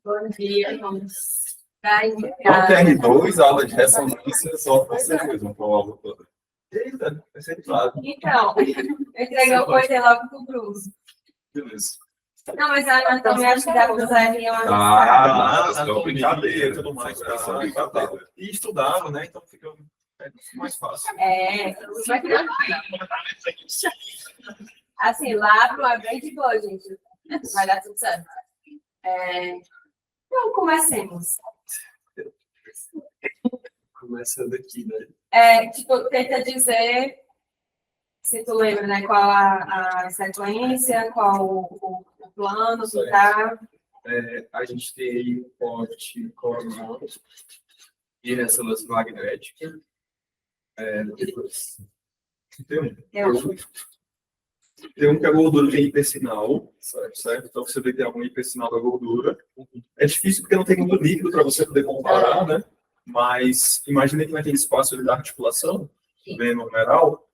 Bom dia, vamos dar Então, TR2, aula de ressonância, só você mesmo, com a aula toda. Eita, vai ser claro. Então, eu entreguei o coisa logo pro Bruno. Beleza. Não, mas a anatomia acho que dá para usar em uma Isso é brincadeira, tudo mais. Isso é brincadeira. E estudava, né? Então fica mais fácil. Assim, lá para uma bem de boa, gente. Vai dar tudo certo. Então, comecemos. Começando aqui, né? Tipo, tenta dizer, se tu lembra, né, qual a sequência, qual o plano que tá. A gente tem aí o corte coronal e ressonância magnética. Depois tem um que é gordura de hipersinal, certo? Então você vê que tem algum hipersinal da gordura. É difícil porque não tem muito líquido para você poder comparar, né? Mas imagina que naquele espaço ali da articulação, vendo numeral,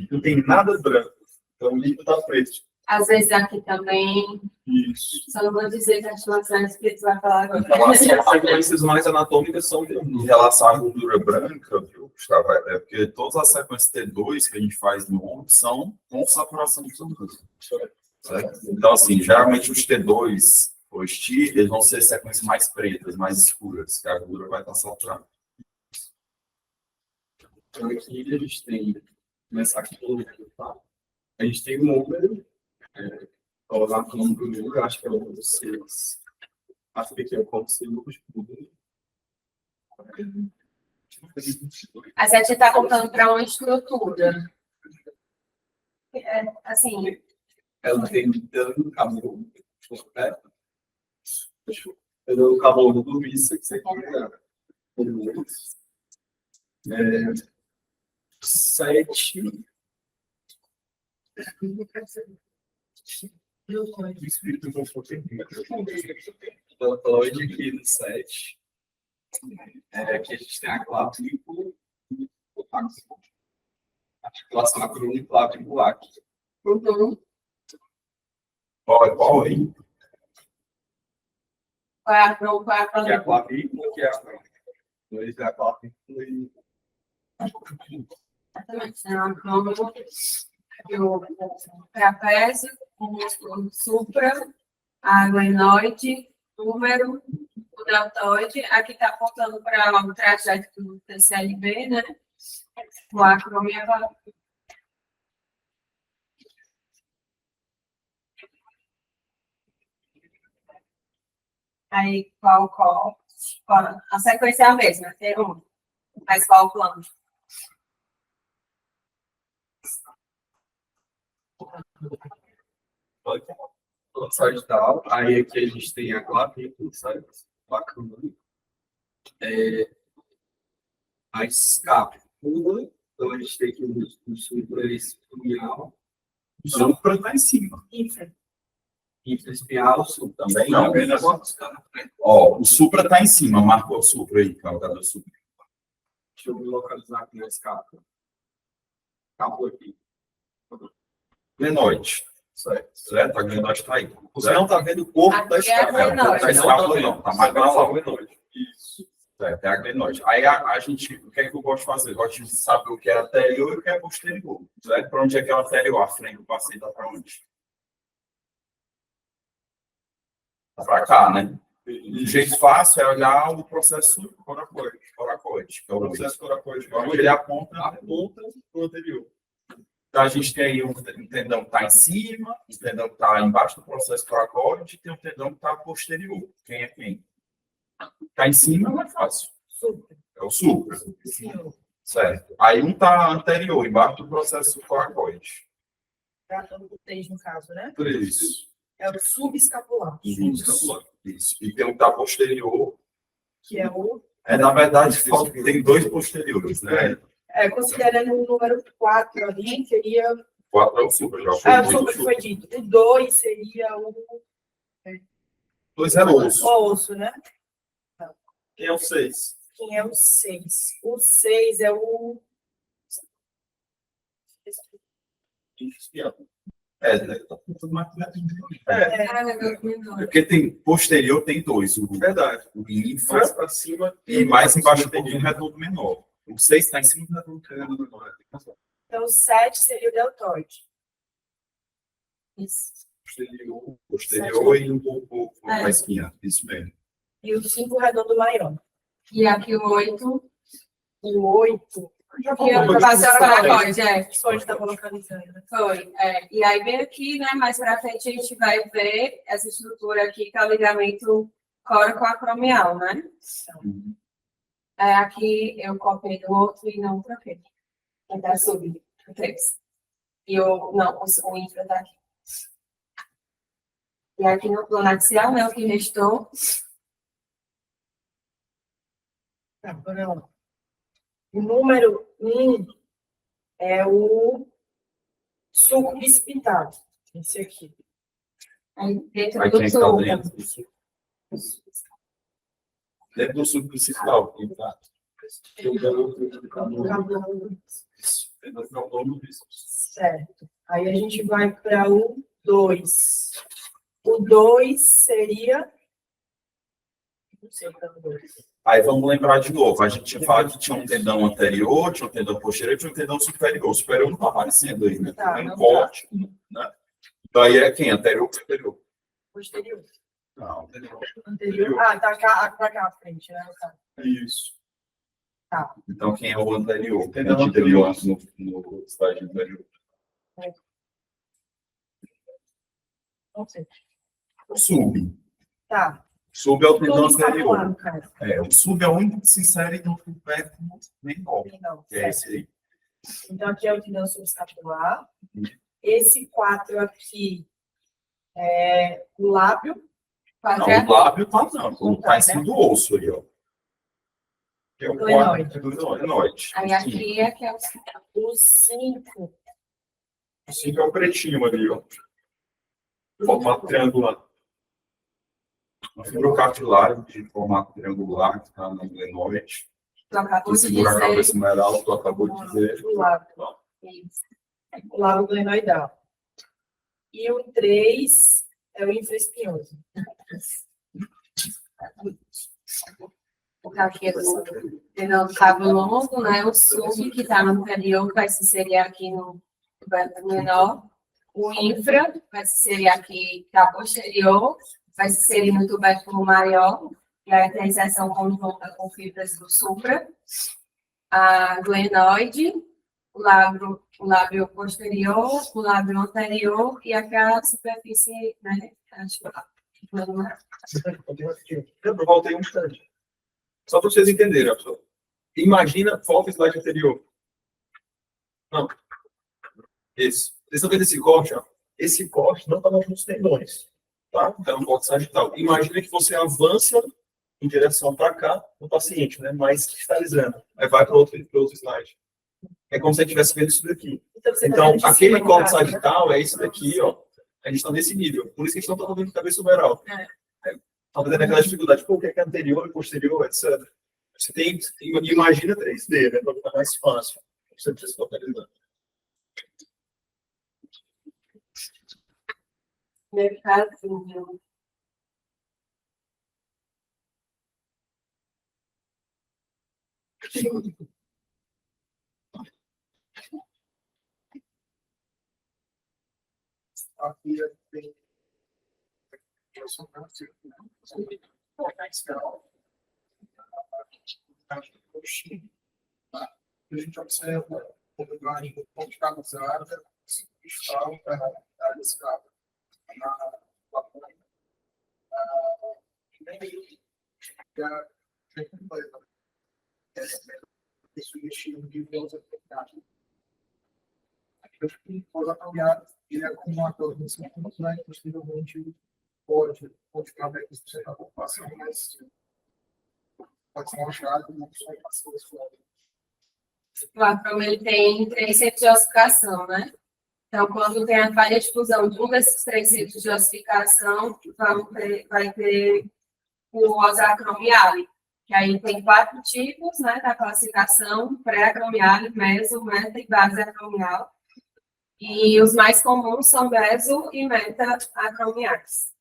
não tem nada branco. Então o líquido está preto. Às vezes aqui também. Isso. Só não vou dizer que a articulação que tu vai falar agora. Então, as sequências mais anatômicas são em relação à gordura branca, viu, Gustavo? Porque todas as sequências T2 que a gente faz no ombro são com saturação de gordura. Certo? Então, assim, geralmente os T2, os T, eles vão ser sequências mais pretas, mais escuras, que a gordura vai estar saturada. Então, aqui a gente tem, começar aqui pelo número, tá? A gente tem um número, colocar o número, acho que é o número 6. Acho que aqui é o conselho de tudo. A gente está contando para uma estrutura. Assim. Ela tem dano cabelo. Dano cabelo do isso que você quer. 7. O espírito confortável. Ela falou aqui no 7. Aqui a gente tem a clavícula, articulação na coluna e clavícula. Qual aí? Qual é a clavícula? Que é a clavícula, que é a clavícula e... Exatamente. É uma câmara, o trapézio, o músculo supra, a glenoide, número, o deltoide. Aqui está apontando para o trajeto do TCLB, né? O acrômio é aí, qual? A sequência é a mesma, tem um. Mas qual o plano? Sagital. Aí aqui a gente tem a clavícula, certo? Bacana. A escápula. Então a gente tem aqui o supraespinhal. O supra está em cima. Infraespinhal, supra também. Não, ó, o supra está em cima. Marcou o supra aí, calcador supra. Deixa eu me localizar aqui na escápula. Acabou aqui. Glenoide. Certo? A glenoide está aí. Você não está vendo o corpo da escápula. Da escápula não. Está mais para lá. Isso. Certo, é a glenoide. Aí a gente, o que é que eu gosto de fazer? Eu gosto de saber o que é anterior e o que é posterior. Certo? Para onde é que é o anterior? A frente do paciente está para onde? Para cá, né? Um jeito fácil é olhar o processo coracoide. É o processo coracoide. Onde ele aponta para o anterior. Então, a gente tem aí um tendão que está em cima, um tendão que está embaixo do processo coracoide e tem um tendão que está posterior. Quem é quem? Está em cima é mais fácil. É o supra. Certo. Aí um está anterior, embaixo do processo coracoide. Tratando do 3, no caso, né? 3. É o subescapular. Isso. E tem um que está posterior. Que é o... Na verdade, tem 2 posteriores, né? Considerando o número 4 ali, seria... 4 é o supra, já foi o supra foi dito. O 2 seria o... 2 é o osso. O osso, né? Quem é o 6? Quem é o 6? O 6 é o... Infraespinhal. Porque tem posterior, tem dois. Verdade. O infra Mais para cima e mais embaixo tem um redondo menor. O 6 está em cima do redondo menor. Então, o 7 seria o deltoide. Isso. Posterior e um pouco na esquina. Isso mesmo. E o 5 redondo maior. E aqui o 8, O 8. que eu faço a coracoide, Pode estar localizando. Foi. E aí, bem aqui, né, mais pra frente, a gente vai ver essa estrutura aqui, que é o ligamento coracoacromial, né? Aqui eu copiei do outro e não troquei. Então, subi o 3. E o infra tá aqui. E aqui no plano axial, né, o que restou. Agora, ó. O número 1 é o sulco bicipital. Esse aqui. Aí dentro Aí do quem está sulco. dentro do sulco? Dentro do sulco principal. Quem está? Certo. Aí a gente vai para o 2. O 2 seria. Não sei qual é o 2. Aí vamos lembrar de novo. A gente tinha falado que tinha um tendão anterior, tinha um tendão posterior, tinha um tendão superior. O superior não está aparecendo aí, né? Tá, Tem não um corte, né? Então aí é quem? Anterior ou superior? Posterior. Não, anterior. Anterior. Ah, tá cá, pra cá à frente, né? Tá. Isso. Tá. Então quem é o anterior? Tendão anterior no estágio anterior. Não sei. O sub. Tá. Sub é o tendão Tudo está anterior. voando, cara. O sub é o único que se insere no tubérculo menor, Não, que é esse aí. então, aqui é o tendão subescapular. Esse 4 aqui é o lábio. Não, o lábio tá não. Está em cima do osso aí, ó. Que é o Glenoide. quarto do glenoide. Aí aqui é que é o O 5 O 5 é o pretinho ali, ó. Formato triangular. Uma fibrocartilária de formato triangular que está no glenoide. tu acabou Tu de segura a cabeça dizer. esmeralda, tu acabou de dizer. o lábio. O lábio glenoidal. E o 3 é o infraespinhoso. Porque aqui é do tendão do cabo longo, né? O sub, que está no anterior, vai se inserir aqui no tubérculo menor. O infra vai se inserir aqui, está posterior, vai se inserir no tubérculo maior. E aí tem a inserção conjunta com fibras do supra. A glenoide, o lábio posterior, o lábio anterior e aquela superfície, né? Eu voltei um instante. Só para vocês entenderem, ó, pessoal. Imagina, volta o slide anterior. Não. Esse. Vocês estão vendo esse corte, ó? Esse corte não está nos tendões. Tá? É um corte sagital. Imagina que você avança em direção para cá no paciente, né? Mais cristalizando. Aí vai para outro slide. É como se a gente estivesse vendo isso daqui. Então, aquele corte sagital é isso daqui, ó. A gente está nesse nível. Por isso que a gente não está vendo cabeça overall. Está vendo aquela dificuldade, pô, o que é anterior, posterior, etc. Você tem imagina 3D, né? Para ficar mais fácil. Você precisa se localizar. Mercadinho. Aqui tem a gente observa o lugar em ponto de causada, cristal, a escala na lacuna. Isso mexeu de velocidade. Acho que pode avaliar ele é como um ator de 5 anos, né? Possivelmente pode ficar bem com você na ocupação, mas pode ser uma chave, uma pessoa que passou isso fora. O acroma, ele tem 3 centros de ossificação, né? Então, quando tem a falha de fusão de um desses 3 centros de ossificação, vai ter o osacromiale, que aí tem 4 tipos, né, da classificação: pré-acromiale, meso, meta e base acromial. E os mais comuns são meso e meta-acromiais.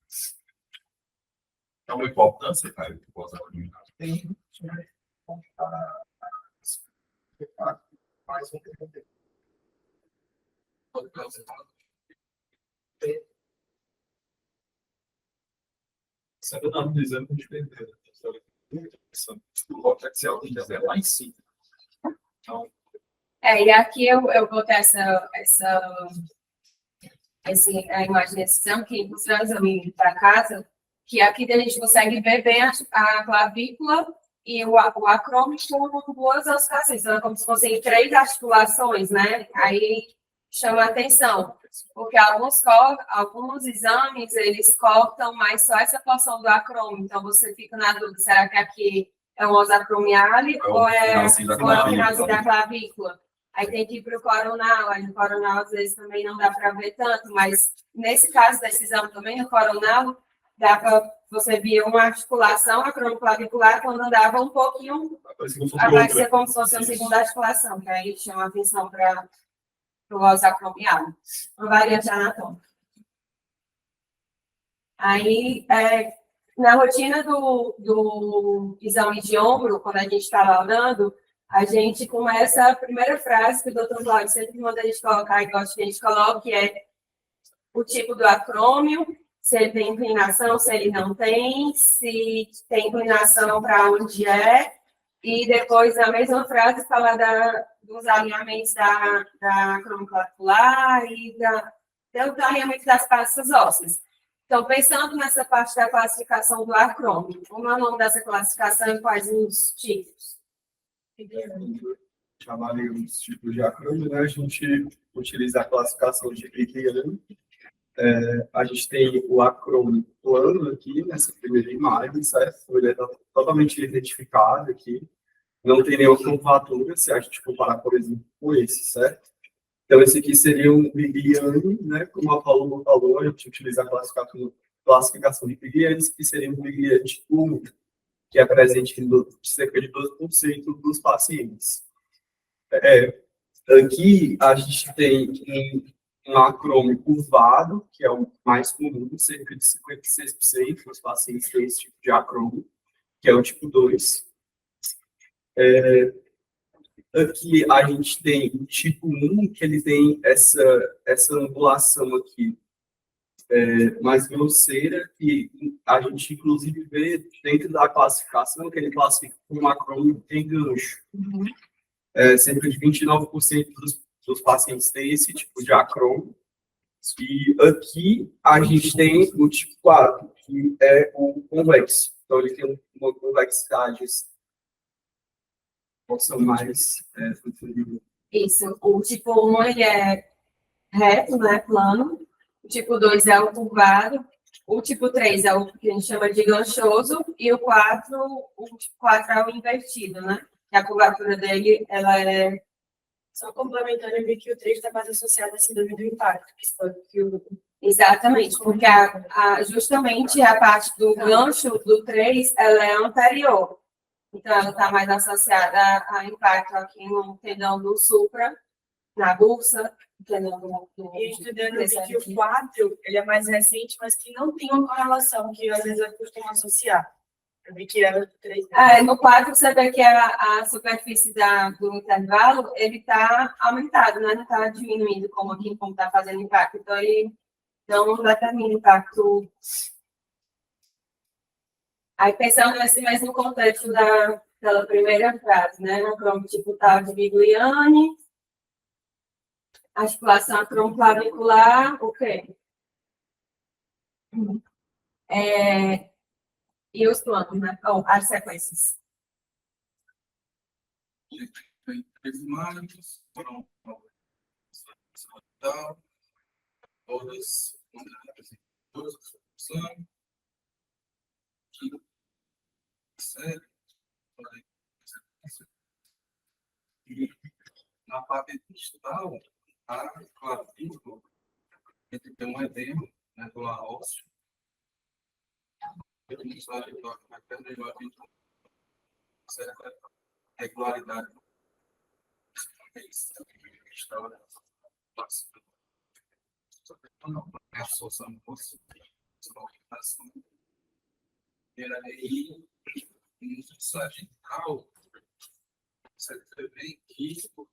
É uma importância, cara, que possa eliminar. Tem. Mais um. Sabe o nome do exame que a gente perdeu? O córtex é lá em cima. Então, E aqui eu botei a imagem desse exame, que mostrando o exame para casa, que aqui a gente consegue ver bem a clavícula e o acrômio com duas oscilações, então é como se fossem 3 articulações, né? Aí chama a atenção, porque alguns exames, eles cortam mais só essa porção do acrômio, então você fica na dúvida, será que aqui é um osso acromiale ou é o finalzinho da clavícula? Aí tem que ir para o coronal, aí no coronal às vezes também não dá para ver tanto, mas nesse caso da exame também, no coronal, dá para você ver uma articulação acromioclavicular quando andava um pouquinho, aparecia como se fosse uma segunda articulação, que aí chama a atenção para o osso acromial, uma variante anatômica. Aí, na rotina do exame de ombro, quando a gente está laudando, a gente começa a primeira frase que o Dr. Cláudio sempre manda a gente colocar, e gosta que a gente coloque, é o tipo do acrômio, se ele tem inclinação, se ele não tem, se tem inclinação para onde é, e depois, na mesma frase, falar dos alinhamentos da acromioclavicular e do alinhamento das pastas ósseas. Então, pensando nessa parte da classificação do acrômio, como é o nome dessa classificação e quais os tipos? trabalha os tipos de acrônimo, né? A gente utiliza a classificação de Criterion. A gente tem o acrônimo plano aqui, nessa primeira imagem, certo? Ele é totalmente identificado aqui. Não tem nenhuma curvatura, se a gente comparar, por exemplo, com esse, certo? Então, esse aqui seria um Pigliani, né? Como a Paula falou, a gente utiliza a classificação de Pigliani, que seria um Pigliani tipo 1, que é presente em cerca de 12% dos pacientes. Aqui a gente tem um acrômio curvado, que é o mais comum, cerca de 56% dos pacientes têm esse tipo de acrômio, que é o tipo 2. Aqui a gente tem o tipo 1, que ele tem essa angulação aqui mais grosseira, que a gente inclusive vê dentro da classificação, que ele classifica como acrômio que tem gancho. Cerca de 29% dos pacientes têm esse tipo de acrômio. E aqui a gente tem o tipo 4, que é o convexo. Então ele tem uma convexidade mais Isso, o tipo 1 ele é reto, né, plano. O tipo 2 é o curvado. O tipo 3 é o que a gente chama de ganchoso. E o tipo 4 é o invertido, né? Que a curvatura dele, ela é... Só complementando, eu vi que o 3 está mais associado à síndrome do impacto, Exatamente, porque justamente a parte do gancho do 3, ela é anterior. Então, ela está mais associada a impacto aqui no tendão do supra, na bursa, tendão do... E estudando aqui que o 4, ele é mais recente, mas que não tem uma correlação, que às vezes eu costumo associar. Eu vi que era o 3. No 4, você vê que a superfície do intervalo, ele está aumentado, né? Não está diminuindo como aqui, como está fazendo impacto. Então, ele não determina impacto. Aí, pensando nesse mesmo contexto daquela primeira frase, né? No acrômio tipo tal de Vigliani, articulação acromioclavicular, o quê? E os planos, né? Ou as sequências. Tem 3 imagens, foram todas função, sério, e na parte distal, a clavícula, ele tem um edema, né, do ósseo, ele nos vai certa regularidade. a absorção era aí, no sagital, você vê que o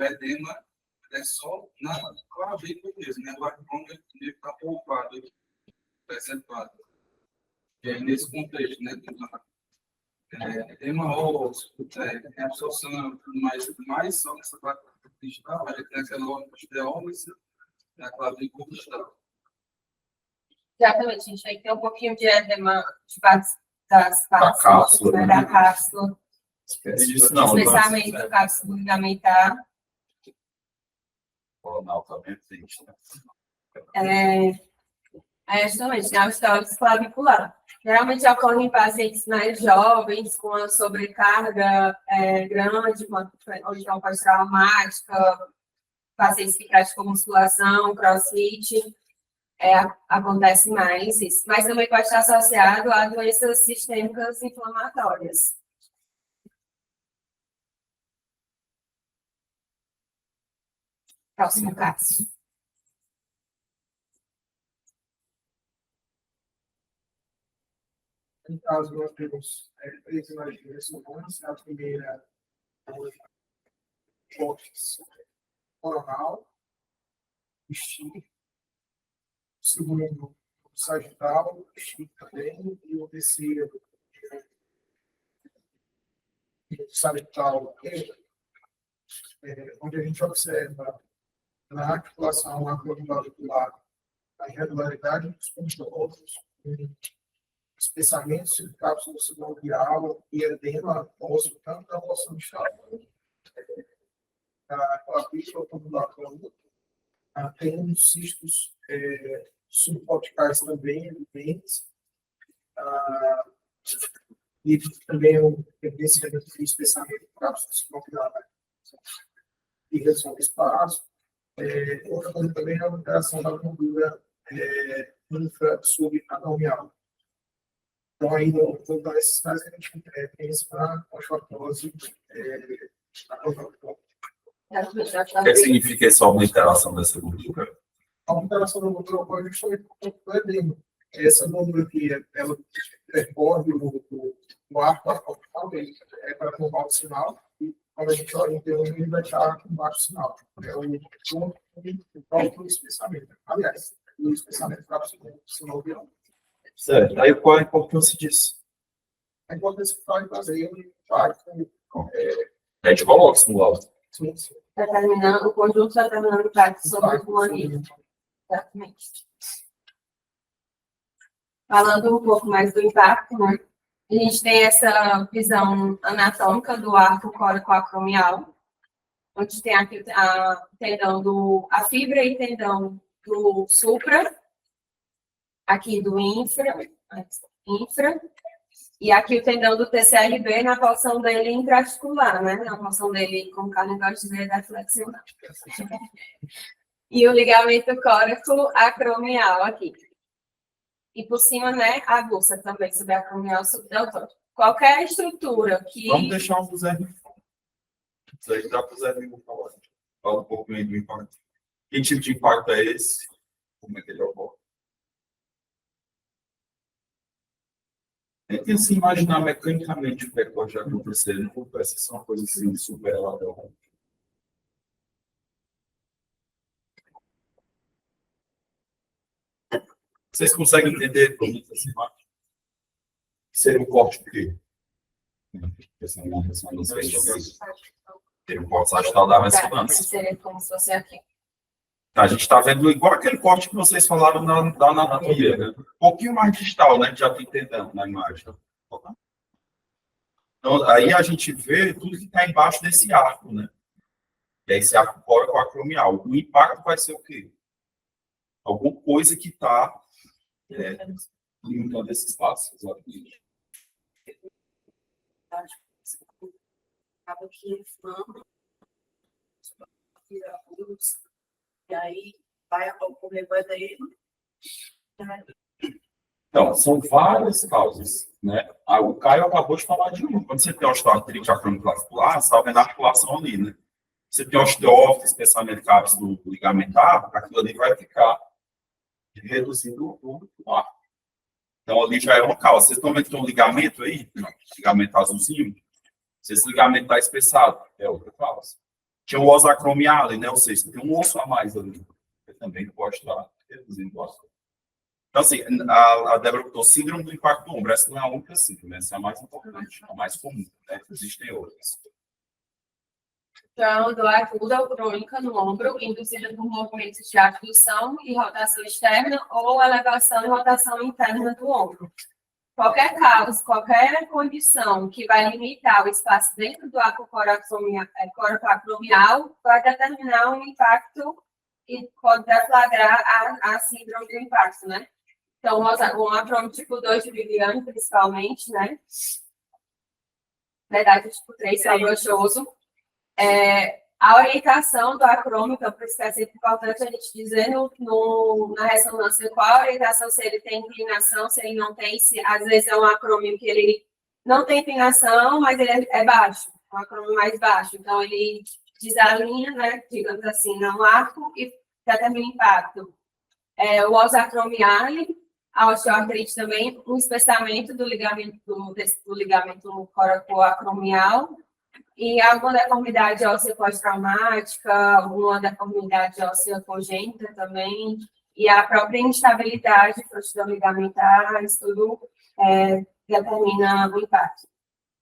edema é só na clavícula mesmo, né? Agora, como ele está poupado aqui, preservado. E aí, nesse contexto, né? Edema ósseo, absorção, mais só nessa clavícula distal, a gente tem aquela osteólise da clavícula distal. Exatamente, a gente tem que ter um pouquinho de edema das cápsula, né, né? da cápsula, Isso não, especialmente do cápsula ligamentar. coronal também existe, né? Justamente, né, o osteólise clavicular. Geralmente ocorre em pacientes mais jovens, com a sobrecarga grande, ou então pós-traumática, pacientes que praticam musculação, crossfit, acontece mais isso. Mas também pode estar associado a doenças sistêmicas inflamatórias. Próximo caso. No caso, nós temos três imagens. A primeira é cortes coronal, estilo. O segundo, sagital, estilo também. E o terceiro, sagital, onde a gente observa na articulação acromiolabicular a irregularidade dos pontos, especialmente de cápsula sinovial e edema ósseo, tanto da porção de chave, a clavícula ondulatória, tem cistos subcorticais também evidentes, e também o evidenciamento de espessamento de cápsula sinovial e redução do espaço. Outra coisa também é a alteração da gordura infra-subadominal. Então, aí, vou dar esses casos que a gente pensa na osteoporose. O que significa essa alteração dessa gordura? A alteração da gordura ocorre justamente por edema. Essa gordura aqui, ela percorre o arco abdominal, para formar o sinal, e quando a gente olha em termos, ele vai estar com baixo sinal. É o próprio espessamento. Aliás, o espessamento para o sinal viral. Certo. Aí qual a importância disso? A importância que vai fazer um impacto. A gente coloca isso no laudo. O conjunto está terminando o impacto sobre o pulmão. Exatamente. Falando um pouco mais do impacto, né? A gente tem essa visão anatômica do arco córico-acromial, onde tem aqui a fibra e tendão do supra, aqui do infra, e aqui o tendão do TCLB na porção dele intraarticular, né? Na porção dele, como o Carlos gosta de dizer, da flexional. E o ligamento córico-acromial aqui. E por cima, né, a bolsa também, subacromial, subdeltóide. Qualquer estrutura que... Vamos deixar um do Zé. Isso aí dá para o Zé falar. Fala um pouquinho do impacto. Que tipo de impacto é esse? Como é que ele ocorre? Tem que se imaginar mecanicamente o que pode acontecer. Não acontece, são uma coisa assim, super elaborada. Vocês conseguem entender como essa imagem? Seria um corte de quê? Seria um corte sagital da ressonância. Seria como se fosse aqui. A gente está vendo igual aquele corte que vocês falaram da anatomia, né? Um pouquinho mais distal, né? Já está entendendo na imagem. Então, aí a gente vê tudo que está embaixo desse arco, né? E é esse arco córico-acromial. O impacto vai ser o quê? Alguma coisa que está limitando esse espaço. Exatamente. Acaba que inflama, tira a luz, e aí vai ocorrer o edema. Então, são várias causas, né? O Caio acabou de falar de uma. Quando você tem osteoartrite acromioclavicular, você está vendo a articulação ali, né? Você tem osteófito, especialmente cápsula do ligamentar, aquilo ali vai ficar reduzindo o arco. Então, ali já é uma causa. Vocês estão vendo que tem um ligamento aí? Ligamento azulzinho? Se esse ligamento está espessado, é outra causa. Tinha o osso acromiale, né? Ou seja, tem um osso a mais ali. Que também pode estar reduzindo o arco. Então, assim, a Débora botou síndrome do impacto do ombro. Essa não é a única síndrome, essa é a mais importante, a mais comum, né? Existem outras. Então, dor aguda ou crônica no ombro, induzida por movimentos de abdução e rotação externa ou elevação e rotação interna do ombro. Qualquer causa, qualquer condição que vai limitar o espaço dentro do arco coracoacromial vai determinar um impacto e pode deflagrar a síndrome do impacto, né? Então, um acrômio tipo 2 de Viviane, principalmente, né? Verdade, tipo 3, é broxoso. A orientação do acrômio, então, por isso que é sempre importante a gente dizer na ressonância qual a orientação, se ele tem inclinação, se ele não tem, se às vezes é um acrômio que ele não tem inclinação, mas ele é baixo, um acrômio mais baixo. Então, ele desalinha, né, digamos assim, no arco e determina o impacto. O osso acromiale, a osteoartrite também, um espessamento do ligamento coracoacromial, e alguma deformidade óssea pós-traumática, alguma deformidade óssea congênita também, e a própria instabilidade, frouxidão ligamentar, isso tudo determina o impacto.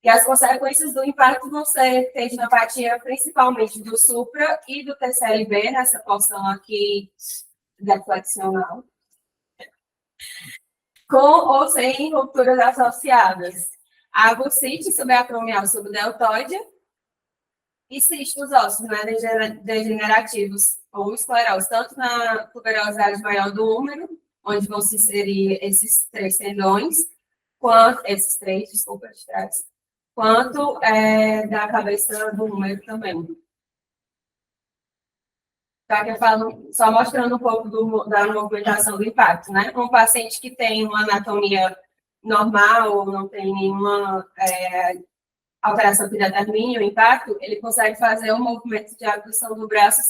E as consequências do impacto vão ser tendinopatia, principalmente do supra e do TCLB, nessa porção aqui deflexional, com ou sem rupturas associadas. A bursite subacromial subdeltoide e cistos ósseos, né, degenerativos ou esclerose, tanto na tuberosidade maior do úmero, onde vão se inserir esses 3 tendões, quanto de trás, quanto da cabeça do úmero também. Tá, que eu falo, só mostrando um pouco da movimentação do impacto, né? Um paciente que tem uma anatomia normal, ou não tem nenhuma alteração que determine o impacto, ele consegue fazer um movimento de abdução do braço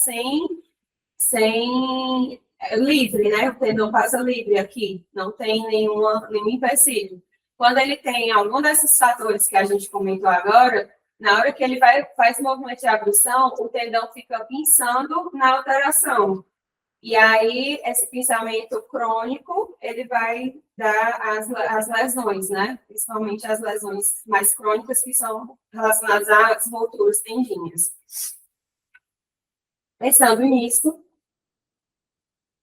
sem livre, né? O tendão passa livre aqui, não tem nenhum empecilho. Quando ele tem algum desses fatores que a gente comentou agora, na hora que ele faz o movimento de abdução, o tendão fica pinçando na alteração. E aí, esse pinçamento crônico, ele vai dar as lesões, né? Principalmente as lesões mais crônicas, que são relacionadas às rupturas tendinhas. Pensando nisso,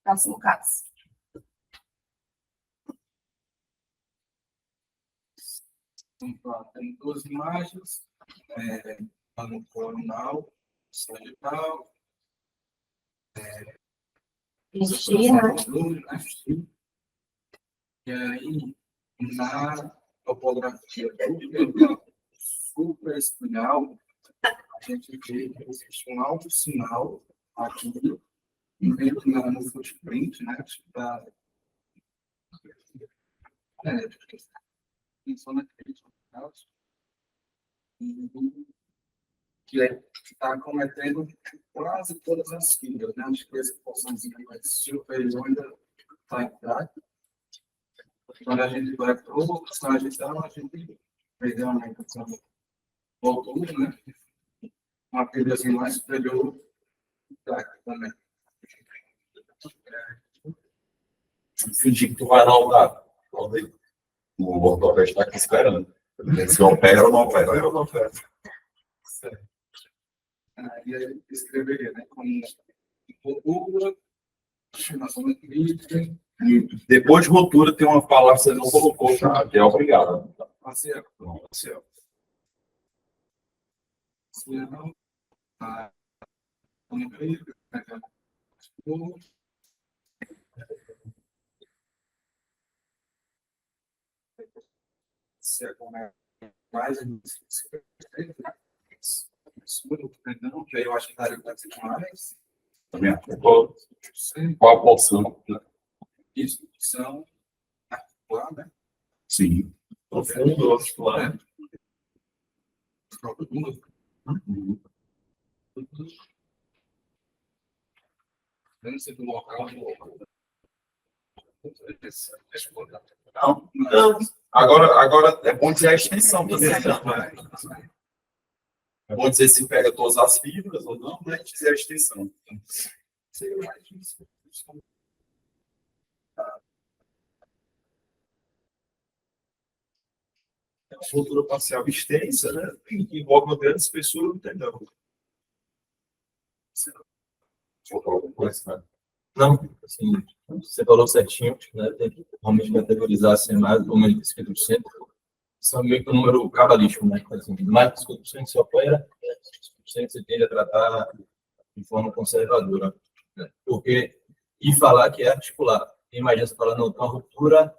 próximo caso. Tem 2 imagens, plano coronal, sagital, e aí, na topografia do supraespinhal, a gente vê que existe um alto sinal aqui, no footprint, né? Que está acometendo quase todas as fibras, né? Acho que essa porçãozinha mais superior ainda está intacta. Quando a gente vai para o sagital, a gente vê uma aumentação do volume, né? Uma fibra mais superior intacta também. Fingir que tu vai dar o dado. O ortopedista está aqui esperando. Se opera ou não opera. Eu não opero. E aí escreveria, né? Como ruptura, estimação crítica. Depois de ruptura, tem uma palavra que você não colocou, tá? Que é obrigado. Parcial. Parcial. Parcial. Se é como é mais perdão, que aí eu acho que daria para ser mais. Também. Qual a porção? Isso, são articular, né? Sim. Profundo, articular. Deve ser do local. Não. Agora é bom dizer a extensão também. É bom dizer se pega todas as fibras ou não, né? Dizer a extensão. A estrutura parcial extensa, né? Que envolve uma grande espessura do tendão. Não, assim, você falou certinho, né? Tem que realmente categorizar assim, mais ou menos 50%. São meio que um número cabalístico, né? Assim, mais de 50% se opera, 50% você tende a tratar de forma conservadora. Né? Porque, e falar que é articular. Imagina você falando, não, tem uma ruptura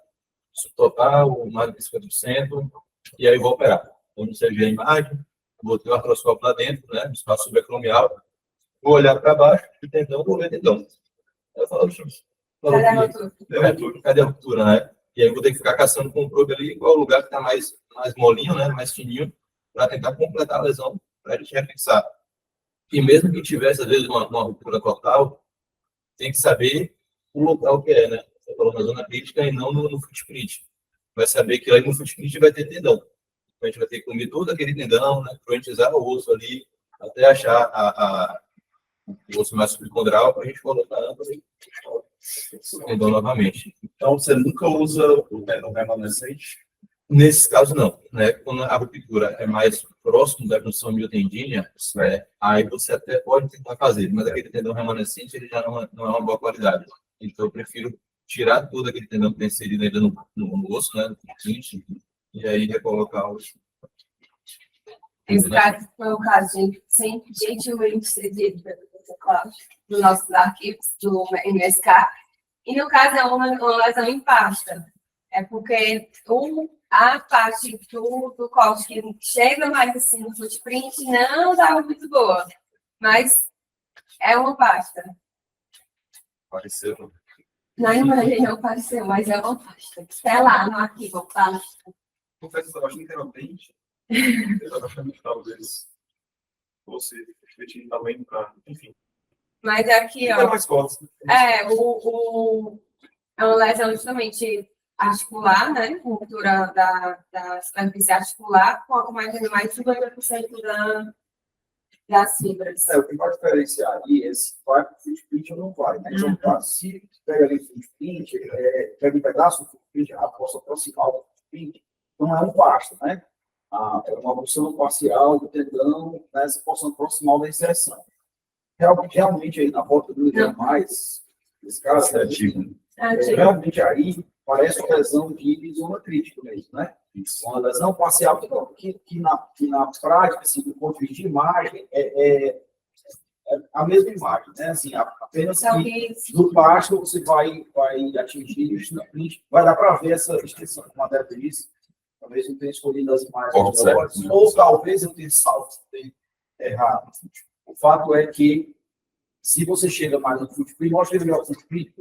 total, mais de 50%, e aí eu vou operar. Quando você vê a imagem, vou ter o artroscópio lá dentro, né? No espaço subacromial, vou olhar para baixo e tendão, vou ver tendão. Eu falo, cadê a ruptura, né? E aí eu vou ter que ficar caçando com o probe ali, qual é o lugar que está mais molinho, né? Mais fininho, para tentar completar a lesão, para a gente refixar. E mesmo que tivesse, às vezes, uma ruptura total, tem que saber o local que é, né? Você falou na zona crítica e não no footprint. Vai saber que lá no footprint vai ter tendão. A gente vai ter que comer todo aquele tendão, né? Proentizar o osso ali, até achar o osso mais subcondral para a gente colocar a âncora e o tendão novamente. Então, você nunca usa o tendão remanescente? Nesse caso, não. Né? Quando a ruptura é mais próximo da junção miotendínea, né? Aí você até pode tentar fazer, mas aquele tendão remanescente ele já não é uma boa qualidade. Então, eu prefiro tirar todo aquele tendão que tem inserido ainda no osso, né? E aí recolocar o osso. Esse caso foi o caso gentilmente cedido pelo Dr. Cláudio, dos nossos arquivos do MSK. E no caso é uma lesão em pasta. É porque a parte do corte que chega mais assim no footprint não estava muito boa. Mas é uma pasta. Pareceu. Na imagem não apareceu, mas é uma pasta. Está lá no arquivo, pasta. Confesso que eu acho inteiramente. Eu achando que talvez fosse refletir também para. Enfim. Mas aqui, Tem ó. mais costas. É uma lesão justamente articular, né? Ruptura da superfície articular, com acometimento mais de 50% das fibras. O que vai diferenciar ali é se vai para o footprint ou não vai. Né? Então, se pega ali o footprint, pega um pedaço do footprint, a força proximal do footprint, não é um pasto, né? É uma porção parcial do tendão nessa porção proximal da inserção. Realmente aí na volta do nível mais, nesse caso, realmente aí parece uma lesão de zona crítica mesmo, né? Uma lesão parcial que na prática, assim, do ponto de vista de imagem, é a mesma imagem, né? Assim, apenas que do pasto você vai atingir justamente, vai dar para ver essa extensão, como a Débora disse. Talvez eu tenha escolhido as imagens melhores, ou talvez eu tenha salvo errado. O fato é que, se você chega mais no footprint, mostra ele melhor o footprint,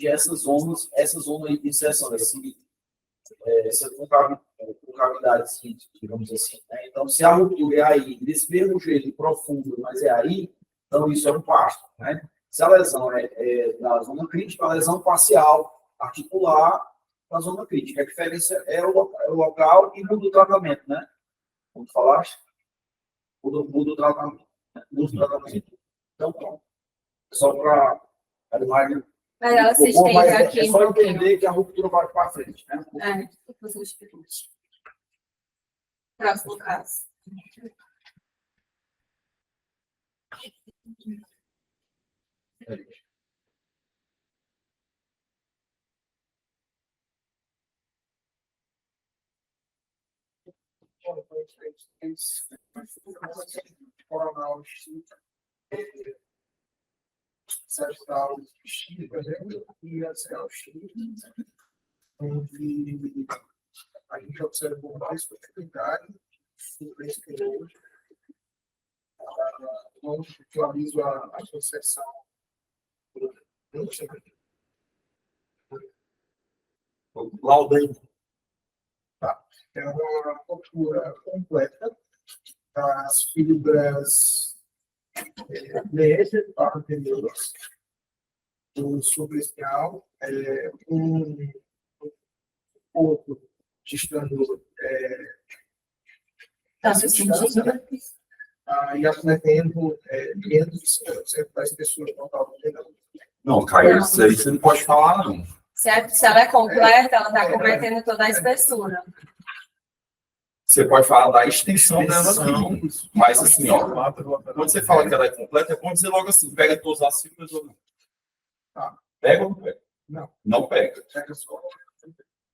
essa zona aí de inserção, essa concavidade, digamos assim. Né? Então, se a ruptura é aí, desse mesmo jeito, profundo, mas é aí, então isso é um pasto. Né? Se a lesão é da zona crítica, a lesão parcial, articular, da zona crítica. A diferença é o local e muda o tratamento, né? Como falaste? Muda o tratamento. Então, pronto. Só para a imagem. Mas ela se estende aqui. É só entender que a ruptura vai para frente, né? Depois eu explico. Próximo caso. Coronal cervical X, por exemplo, e axial X, onde a gente observou mais possibilidade sobre esse hoje. Onde visualizo a associação. Laudem. É uma ruptura completa das fibras médias para anteriores, o superficial, um pouco distando Tá sentindo, né? e acometendo menos de 50% da espessura total do telhado. Não, Caio, isso aí você não pode falar, não. Se ela é completa, ela está cometendo toda a espessura. Você pode falar da extensão dela, sim. Mas assim, ó, quando você fala que ela é completa, é bom dizer logo assim, pega todas as fibras ou não. Tá. Pega ou não pega? Não. Não pega. Pega só.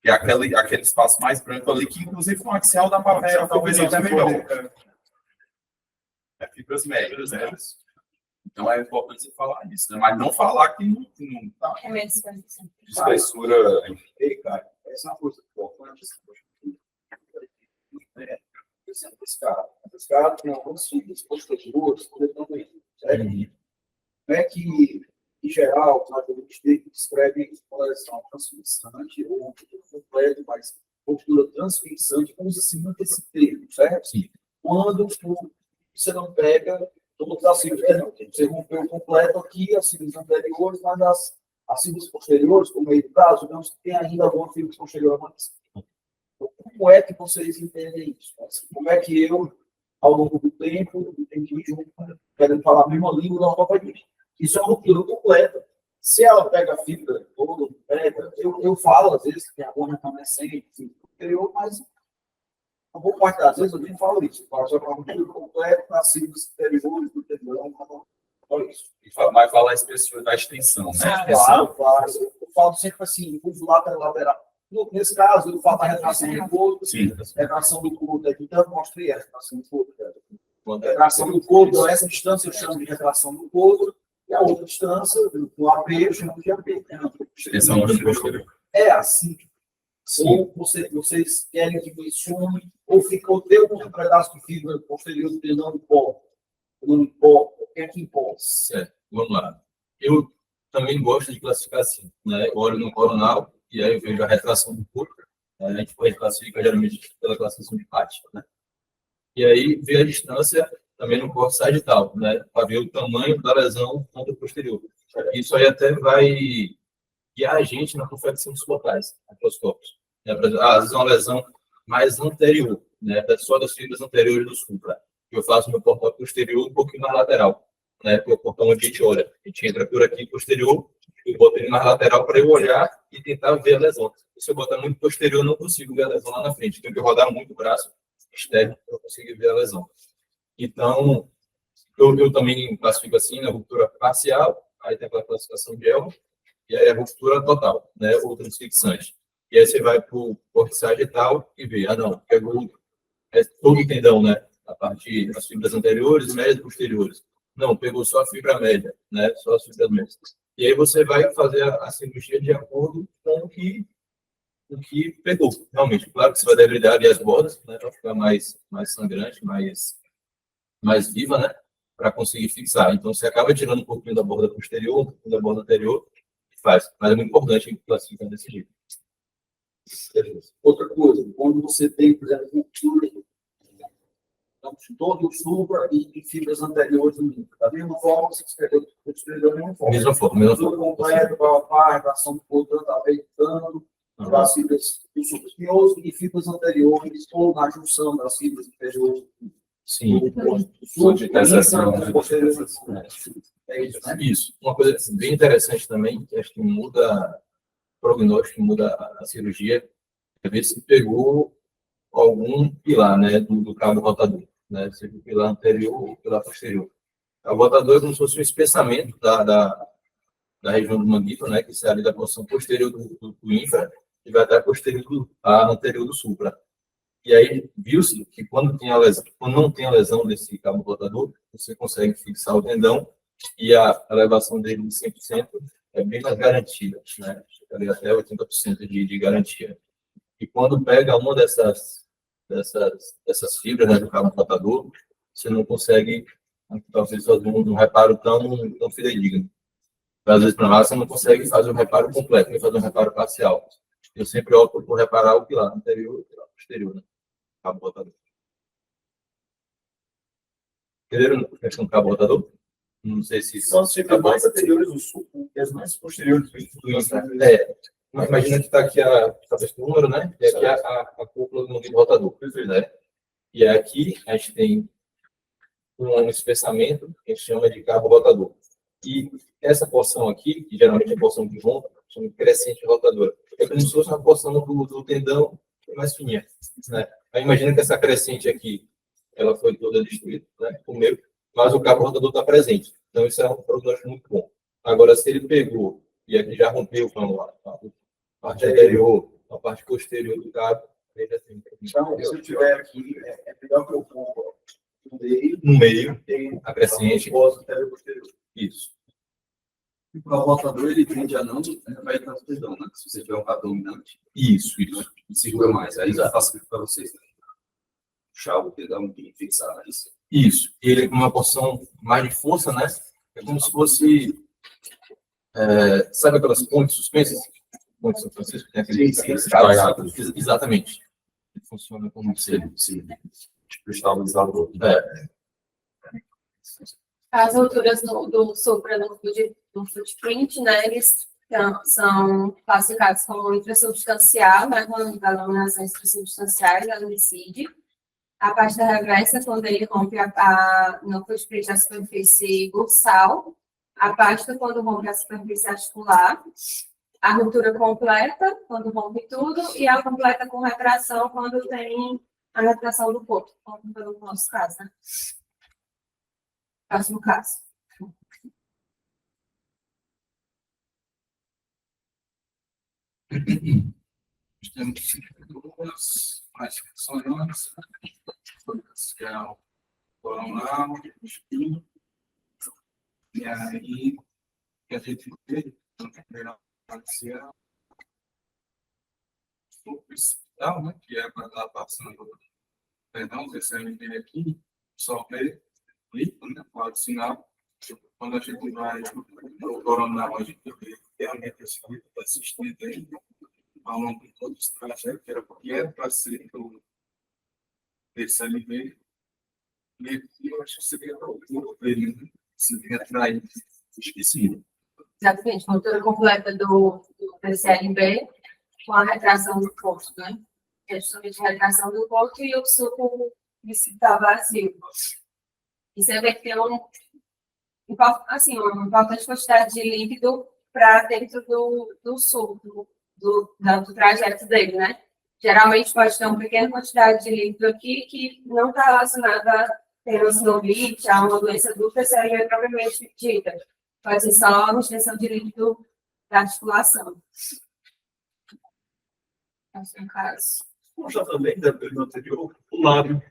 E aquele espaço mais branco ali, que inclusive com axial dá para ver, talvez até melhor. É fibras médias, né? Então é importante você falar isso, né? Mas não falar que não tá. É menos 50%. Espessura. Ei, cara, essa é uma coisa importante. Esse cara tem alguns fibras posteriores, quando eles estão aí, certo? Não é que, em geral, a gente descreve uma lesão transfixante ou completo, mas postura transfixante, usa-se muito esse termo, certo? Sim. Quando você não pega todas as fibras, não. Você rompeu completo aqui, as fibras anteriores, mas as fibras posteriores, como meio do caso, não tem ainda alguma fibra posterior mais. Como é que vocês entendem isso? Como é que eu, ao longo do tempo, tenho que ir junto, querendo falar a mesma língua novamente? Isso é uma ruptura completa. Se ela pega a fibra toda, pega, eu falo, às vezes, que a boa remanescente, superior, mas a boa parte das vezes eu nem falo isso. Eu falo só uma ruptura completa nas fibras superiores do tendão, só isso. Mas falar a espessura da extensão, né? Claro. Eu falo sempre assim, uso lateral. Nesse caso, eu falo da retração do corpo, retração do corpo, aqui tanto mostrei a retração do corpo. Retração do corpo, essa distância eu chamo de retração do corpo, e a outra distância, o AP, eu chamo de AP. Extensão posterior. É assim. Ou vocês querem que mencione, ou ficou teu um pedaço de fibra posterior do tendão do corpo. Não importa, o que é que importa? Certo, vamos lá. Eu também gosto de classificar assim, né? Eu olho no coronal e aí eu vejo a retração do corpo. A gente classifica geralmente pela classificação de Paty, né? E aí vê a distância também no corpo sagital, né? Para ver o tamanho da lesão contra o posterior. Isso aí até vai guiar a gente na confecção dos locais, microscópios. Às vezes é uma lesão mais anterior, né? Só das fibras anteriores do supra. Eu faço meu portão posterior um pouquinho mais lateral, né? Porque o portão onde a gente olha, a gente entra por aqui posterior, eu boto ele mais lateral para eu olhar e tentar ver a lesão. Se eu botar muito posterior, eu não consigo ver a lesão lá na frente. Tenho que rodar muito o braço externo para eu conseguir ver a lesão. Então, eu também classifico assim, na ruptura parcial, aí tem aquela classificação de Elmo, e aí a ruptura total, né? Ou transfixante. E aí você vai para o corte sagital e vê, não, pegou todo o tendão, né? A parte das fibras anteriores, médias e posteriores. Não, pegou só a fibra média, né? Só as fibras médias. E aí você vai fazer a cirurgia de acordo com o que pegou, realmente. Claro que você vai degradar ali as bordas, né? Para ficar mais sangrante, mais viva, né? Para conseguir fixar. Então você acaba tirando um pouquinho da borda posterior, um pouquinho da borda anterior, e faz. Mas é muito importante classificar desse jeito. Outra coisa, quando você tem, por exemplo, ruptura, todo o supra e fibras anteriores do líquido. Da mesma forma, você escreveu da mesma forma. Mesma forma. Tudo completo, a redação do corpo, está vegetando, as fibras do supra espinhoso e fibras anteriores, ou na junção das fibras inferiores. Sim. É isso, né? Isso. Uma coisa bem interessante também, que acho que muda o prognóstico, muda a cirurgia, é ver se pegou algum pilar, né, do cabo rotador, né, se o pilar anterior ou pilar posterior. O rotador é como se fosse um espessamento da região do manguito, né, que sai ali da porção posterior do infra e vai até a anterior do supra. E aí viu-se que quando não tem a lesão desse cabo rotador, você consegue fixar o tendão e a elevação dele de 100% é bem mais garantida, né, chega até 80% de garantia. E quando pega uma dessas fibras, né, do cabo rotador, você não consegue, talvez, fazer um reparo tão fidedigno. Às vezes, para nós, você não consegue fazer um reparo completo, nem fazer um reparo parcial. Eu sempre opto por reparar o pilar anterior e o pilar posterior, né? Cabo rotador. Entenderam a questão do cabo rotador? Não sei se São sempre mais anteriores do sul e as mais posteriores do sul. É, mas imagina que está aqui esse número, né? E aqui a cúpula do modelo rotador, né? E aqui a gente tem um espessamento que a gente chama de cabo rotador. E essa porção aqui, que geralmente é a porção que junta, chama de crescente rotadora. É como se fosse uma porção do tendão mais fininha, né? Aí imagina que essa crescente aqui, ela foi toda destruída, né? Comeu, mas o cabo rotador está presente. Então isso é um prognóstico muito bom. Agora, se ele pegou e aqui já rompeu, vamos lá, a parte anterior, a parte posterior do cabo, ele já tem. Então, se eu tiver aqui, é melhor que eu vou No meio, a crescente. posterior. Isso. O rotador, ele tende a não vai entrar no tendão, né? Se você tiver um cabo dominante, Isso. segura mais. Aí já facilita para vocês, né? Puxar o tendão e fixar isso. Isso. Ele com uma porção mais de força, né? É como se fosse. Sabe aquelas pontes suspensas? Pontes São Francisco? Tem aquele, Sim, aqueles sim. cabos. Exatamente. Ele funciona como Sim. Tipo, estabilizador. As alturas do sopro no footprint, né, eles são classificados como intrasubstancial, né, quando denominações intrasubstanciais, a LICID. A parte da reversa, quando ele rompe no footprint a superfície bursal. A pasta, quando rompe a superfície articular. A ruptura completa, quando rompe tudo. E a completa com retração, quando tem a retração do corpo, como no nosso caso, né? Próximo caso. Temos duas classificações, que é o coronal, o espinho, e aí que a gente vê na primeira parcial, superficial, né, que é para estar passando, perdão, esse MD aqui, só ver, né, o sinal. Quando a gente vai no coronal, a gente vê realmente esse grupo assistente aí, ao longo de todo esse trajeto, que era para ser do PCLB, e eu acho que seria o período, se atrair, esquecido. Exatamente, ruptura completa do PCLB com a retração do corpo, né? É justamente a retração do corpo e o suco está vazio. E você vê que tem uma importante quantidade de líquido para dentro do suco, do trajeto dele, né? Geralmente pode ter uma pequena quantidade de líquido aqui que não está relacionada a tenosinobite, a uma doença do PCLB propriamente dita. Pode ser só uma extensão de líquido da articulação. Esse é o caso. Já também, da pergunta anterior, o lábio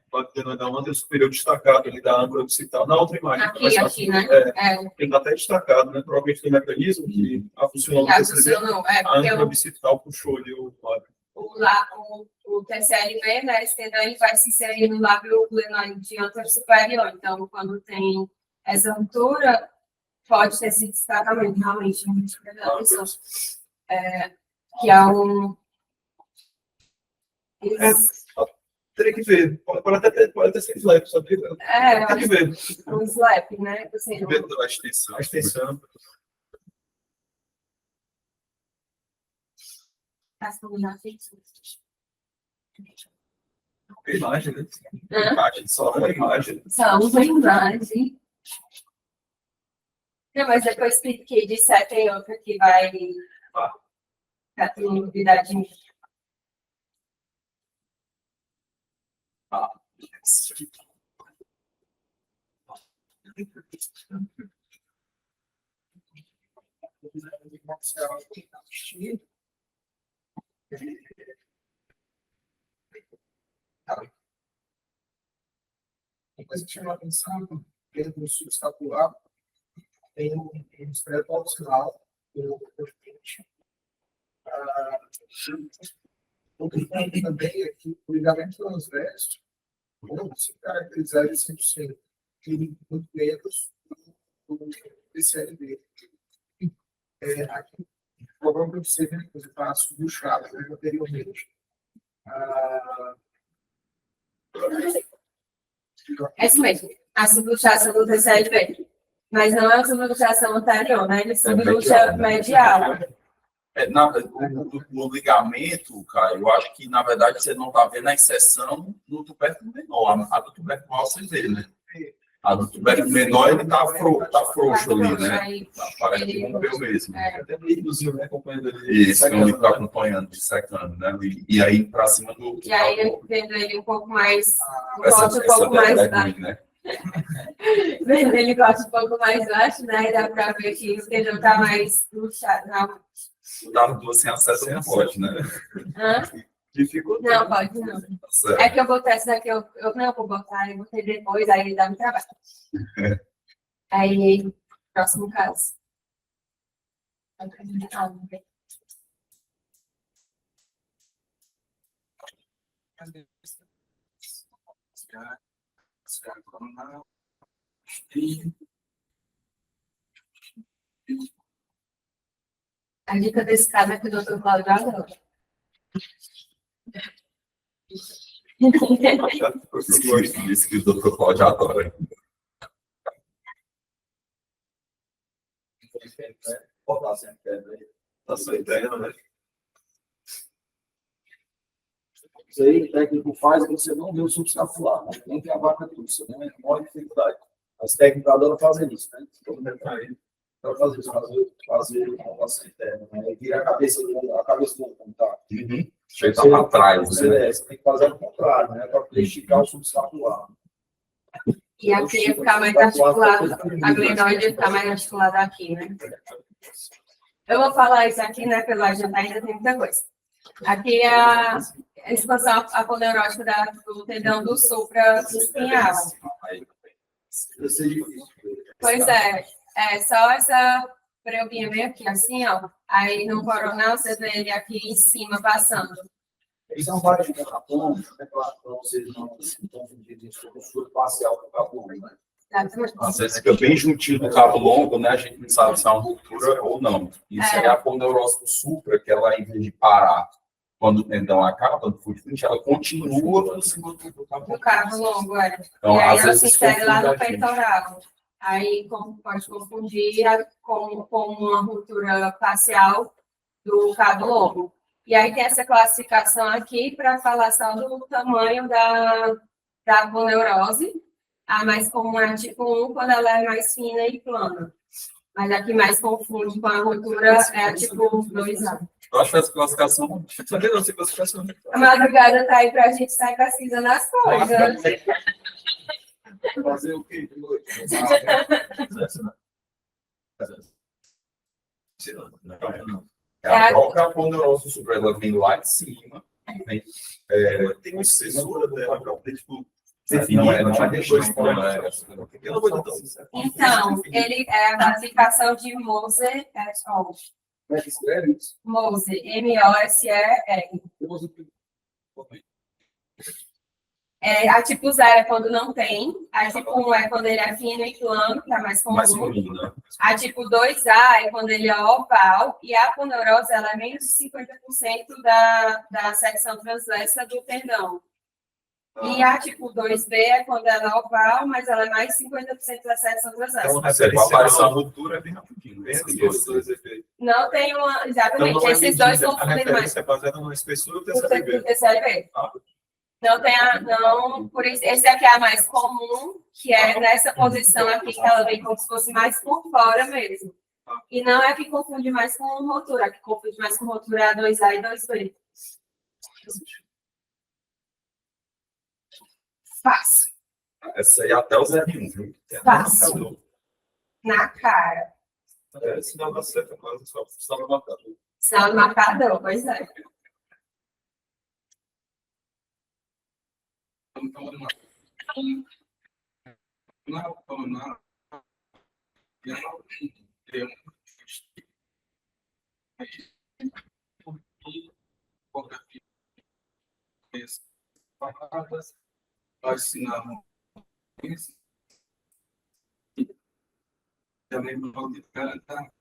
da âncora superior destacado, ele da âncora occipital, na outra imagem. Aqui, né? Ele está até destacado, né? Provavelmente tem um mecanismo que funcionou no TCLB. A âncora occipital puxou ali o lábio. O TCLB, né, esse tendão, ele vai se inserir no lábio glenoide anterior superior. Então, quando tem essa altura, pode ter esse destacamento, realmente, que é um... Teria que ver. Pode até ser slap, sabe? Tem que ver. Um slap, né? Assim, Tem que ver a extensão. A extensão. Imagem, né? Imagem, só uma imagem. Só uma imagem. Não, mas depois que disser, tem outra que vai ter novidade. Uma coisa que chama a atenção, dentro do subescapular, tem um esqueleto opcional, o corpente. O que tem também é que o ligamento transverso, não se caracterizar de 100%, tem muito menos do PCLB. Aqui, provavelmente seja que você está subbuchado anteriormente. É isso mesmo. a subluxação do TCLB. Mas não é a subluxação anterior, né? Ele subluxa medial. No ligamento, cara, eu acho que, na verdade, você não está vendo a exceção do tubérculo menor. A do tubérculo maior você vê, né? A do tubérculo menor, ele tá frouxo ali, né? Parece que rompeu mesmo. Até meiozinho, né? Acompanhando ali. Isso, então ele está acompanhando, dissecando, né? E aí, para cima do... E aí, vendo ele um pouco mais, um essa corte um pouco mais é baixo. ruim, né? Vendo ele corte um pouco mais baixo, né? Dá para ver que o tendão está mais luxado. Não. Dá sem acesso, não pode, né? Hã? Dificulta. Não, pode não. Tá certo. É que eu botei essa daqui, eu não vou botar, eu botei depois, aí dá muito trabalho. Aí, próximo caso. A dica desse caso é que o doutor Cláudio adora. Disse que o doutor Cláudio adora. Botar sempre pedra aí. Tá sua ideia, né? Isso aí, o técnico faz, você não vê o subescapular, né? Nem tem a vaca tussa, né? É maior dificuldade. As técnicas adoram fazer isso, né? Todo mundo tá aí. Então, fazer isso, fazer uma relação interna, né? E virar a cabeça do como tá. Chega para trás, né? Você tem que fazer ao contrário, né? Para esticar o subescapular. E aqui ia ficar mais articulado, a glenoide ia ficar mais articulada aqui, né? Eu vou falar isso aqui, né? Pelo adiantar, ainda tem muita coisa. Aqui é a expansão aponeurótica do tendão do supraespinhal. Pois é só essa preubinha meio aqui, assim, ó. Aí no coronal você vê ele aqui em cima passando. Eles são vários contrapontos, né? Para vocês não se confundirem isso com o surto parcial do cabo, né? Às vezes fica bem juntinho do cabo longo, né? A gente não sabe se é uma ruptura ou não. Isso é a aponeurose do supra, que ela, em vez de parar quando o tendão acaba, no fute, ela continua por cima do cabo O cabo longo, é. Então, E aí às ela se vezes, insere lá no confunde a gente. peitoral. Aí pode confundir com uma ruptura facial do cabo longo. E aí tem essa classificação aqui para falar só do tamanho da aponeurose. A mais comum é a tipo 1, quando ela é mais fina e plana. Mas a que mais confunde com a ruptura é a tipo 2A. Eu acho que essa classificação... Sabia não, essa classificação. A madrugada tá aí para a gente sair pesquisando as coisas. Fazer o quê? É a própria aponeurose do supra, ela vem lá de cima. Vem, Tem uma espessura dela, tem tipo. não é depois. Eu não vou tentar. Então, ele é a classificação de Moser et al. Como é que escreve isso? Moser, M-O-S-E-R. A tipo 0 é quando não tem, a tipo 1 é quando ele é fino e plano, que é mais Mais comum. comum, né? A tipo 2A é quando ele é oval, e a aponeurose ela é menos de 50% da secção transversa do tendão. E a tipo 2B é quando ela é oval, mas ela é mais de 50% da secção transversa. Então, A aparição da ruptura é bem rapidinho. Bem assim, esses dois efeitos. Não tem uma. Exatamente, Então, não é esses dois medida, a confundem mais. referência é baseada na espessura do O TCLB. TCLB. Não tem por isso, esse aqui é a mais comum, que é nessa posição aqui, que ela vem como se fosse mais por fora mesmo. E não é que confunde mais com rotura, a que confunde mais com rotura é a 2A e 2B. Fácil. Essa aí é até o 01, viu? Fácil. Na cara. Sinal da seta, quase só precisava matar. Sinal do marcador, pois é. Assinamos também não de canta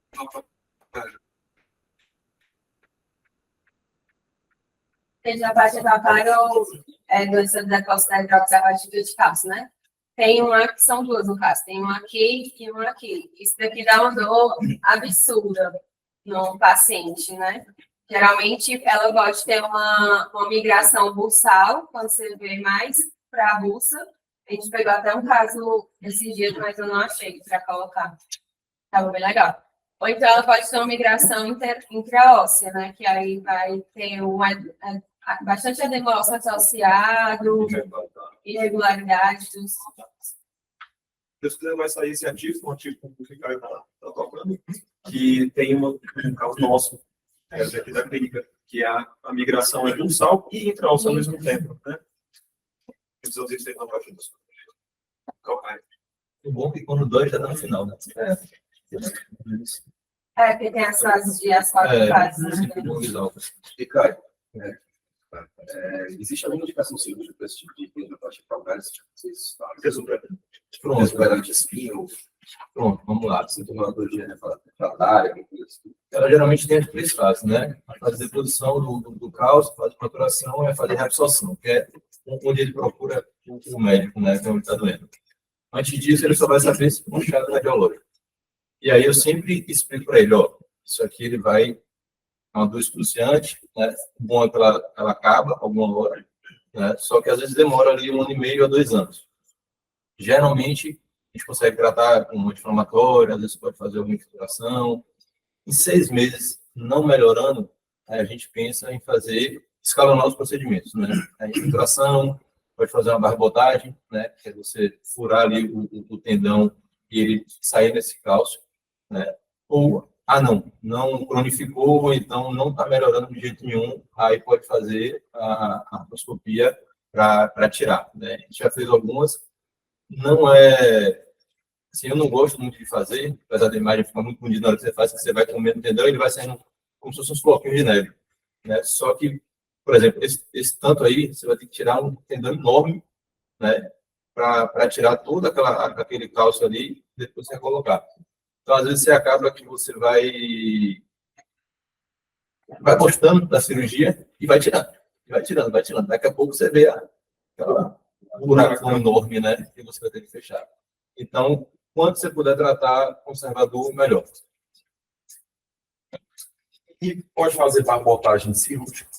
Ele já parte da para o doença da costa da hidroxabatida de cálcio, né? tem uma que são duas, no caso, tem uma aqui e uma aqui. Isso daqui dá uma dor absurda no paciente, né? Geralmente, ela pode ter uma migração bursal, quando você vê mais para a bursa. A gente pegou até um caso esses dias, mas eu não achei para colocar. Tava bem legal. Ou então, ela pode ter uma migração intraóssea, né? Que aí vai ter bastante edema ósseo associado, irregularidades. Deus quiser, vai sair esse ativo, um ativo como o Ricardo está tocando, que tem um caso nosso, aqui da clínica, que é a migração é bursal e intraóssea ao mesmo tempo, né? Precisamos dizer na página do O bom é que quando dói já tá no final, né? Porque tem as fases as quatro fases. Né? Ricardo, existe alguma indicação cirúrgica para esse tipo de endoplastia palmar? Vocês Pronto, vamos lá. Sintomatologia refratária, Ela geralmente tem as três fases, né? A fase de deposição do cálcio, a fase de maturação e a fase de reabsorção, que é onde ele procura o médico, né? Que é onde está doendo. Antes disso, ele só vai saber se for um achado radiológico. E aí eu sempre explico para ele, ó, isso aqui ele vai é uma dor excruciante, né? O bom é que ela acaba alguma hora, né? Só que às vezes demora ali 1 ano e meio a 2 anos. Geralmente, a gente consegue tratar com um anti-inflamatório, às vezes pode fazer uma infiltração. Em 6 meses, não melhorando, aí a gente pensa em fazer escalonar os procedimentos, né? A infiltração, pode fazer uma barbotagem, né? Que é você furar ali o tendão e ele sair nesse cálcio, né? Ou, não cronificou, ou então não está melhorando de jeito nenhum, aí pode fazer a artroscopia para tirar, né? A gente já fez algumas, não é... Assim, eu não gosto muito de fazer, apesar da imagem ficar muito bonita na hora que você faz, que você vai comendo o tendão e ele vai saindo como se fosse uns bloquinhos de neve, né? Só que, por exemplo, esse tanto aí, você vai ter que tirar um tendão enorme, né? Para tirar todo aquele cálcio ali, e depois você vai colocar. Então, às vezes, você acaba que você vai gostando da cirurgia e vai tirando. Vai tirando, vai tirando. Daqui a pouco você vê aquela buracão enorme, né? Que você vai ter que fechar. Então, quanto você puder tratar conservador, melhor. E pode fazer barbotagem cirúrgica,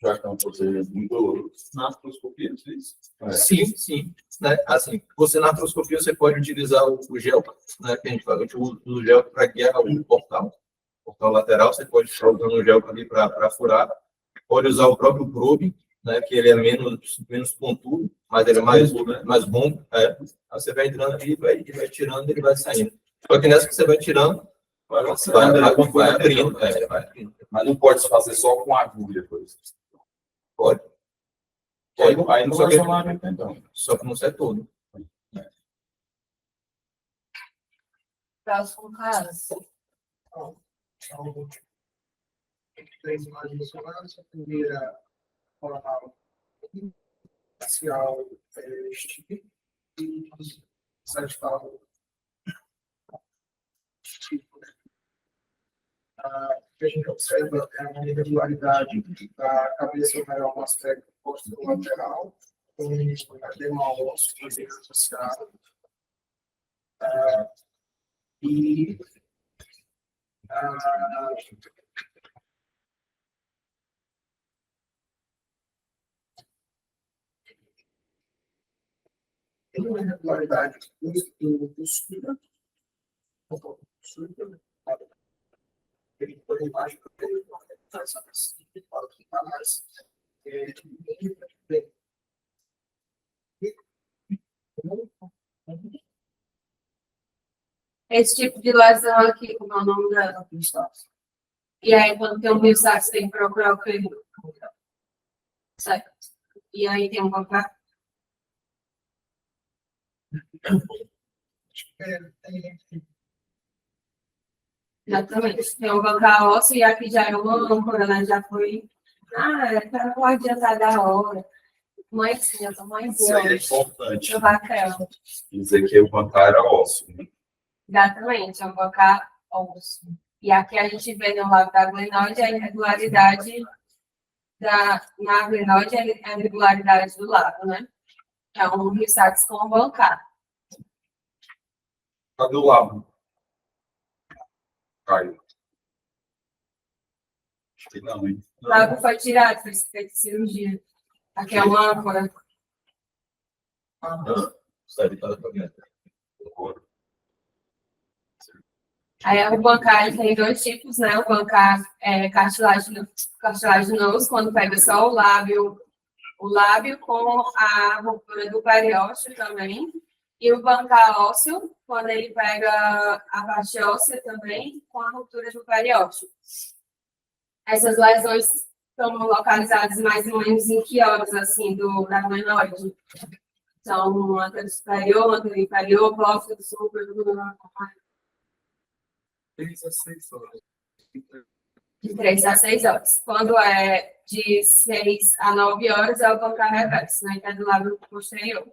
já que é um procedimento muito doloroso. na artroscopia, isso? Sim, sim. Né? Assim, você na artroscopia você pode utilizar o gel, né? Que a gente fala, a gente usa o gel para guiar o portal lateral, você pode estar usando o gel ali para furar. Pode usar o próprio probe, né? Que ele é menos pontudo, mas ele é mais bom. Aí você vai entrando ali, vai tirando, ele vai saindo. Só que nessa que você vai tirando, vai abrindo. Vai abrindo. Mas não pode se fazer só com agulha, por exemplo. Pode. Aí não vai somar muito, então. Só que não sai todo. Próximo caso. São 3 imagens sonoras. A primeira, oral, facial, estive, e sagital, tipo, né? O que a gente observa é uma irregularidade da cabeça lateral no aspecto posterolateral, com edema ósseo associado. E tem uma irregularidade do súpra, ele foi embaixo dele, mas bem. Esse tipo de lesão aqui, como é o nome dela? E aí, quando tem um risco, você tem que procurar o que? Certo. E aí tem um contato? Exatamente. Tem um bancar ósseo e aqui já é uma âncora, né? Já foi. Não pode adiantar da hora. Mãezinha, tô Isso mãezinha. aí é importante. Do Raquel. Dizer que o bancar era ósseo. Né? Exatamente, é um bancar ósseo. E aqui a gente vê no lado da glenoide a irregularidade na glenoide, a irregularidade do lado, né? É um rissax com o bancar. Cadê o lábio? Caiu. Acho que não, hein? O lábio foi tirado, foi feita cirurgia. Aqui é uma âncora. Sai de cada programa. Aí o bancar ele tem dois tipos, né? O bancar é cartilaginoso, quando pega só o lábio com a ruptura do periósteo também. E o bancar ósseo, quando ele pega a parte óssea também, com a ruptura do periósteo. Essas lesões estão localizadas mais ou menos em que horas, assim, da glenoide? Então, antero superior, antero inferior, próximo, superior, 3 a 6 horas. de 3 a 6 horas. Quando é de 6 a 9 horas, é o bancar reverso, né? Que é do lado posterior.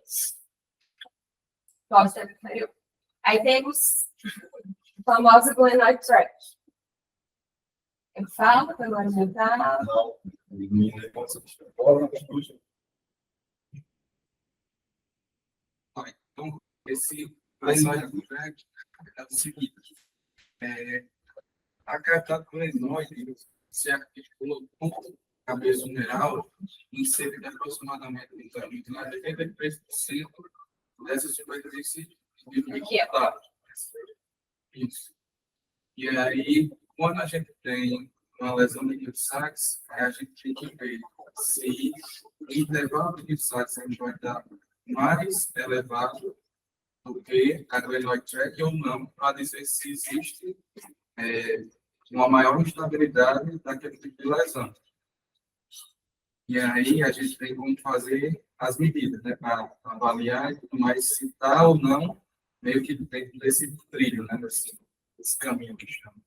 Posterior. Aí temos o famoso glenoid tract. Eu falo para agora adiantar. Não. Menina, posso fora, puxa. Então, esse glenoid tract é o seguinte. A cartada glenoide se articula com a cabeça neural em cerca de aproximadamente 83% dessa superfície dificultada. Isso. E aí, quando a gente tem uma lesão de Hill-Sachs, a gente tem que ver se o intervalo de Hill-Sachs vai estar mais elevado do que a glenoid tract ou não, para dizer se existe uma maior instabilidade daquele tipo de lesão. E aí a gente tem como fazer as medidas, né, para avaliar e tudo mais, se está ou não meio que dentro desse trilho, né, desse caminho que chama.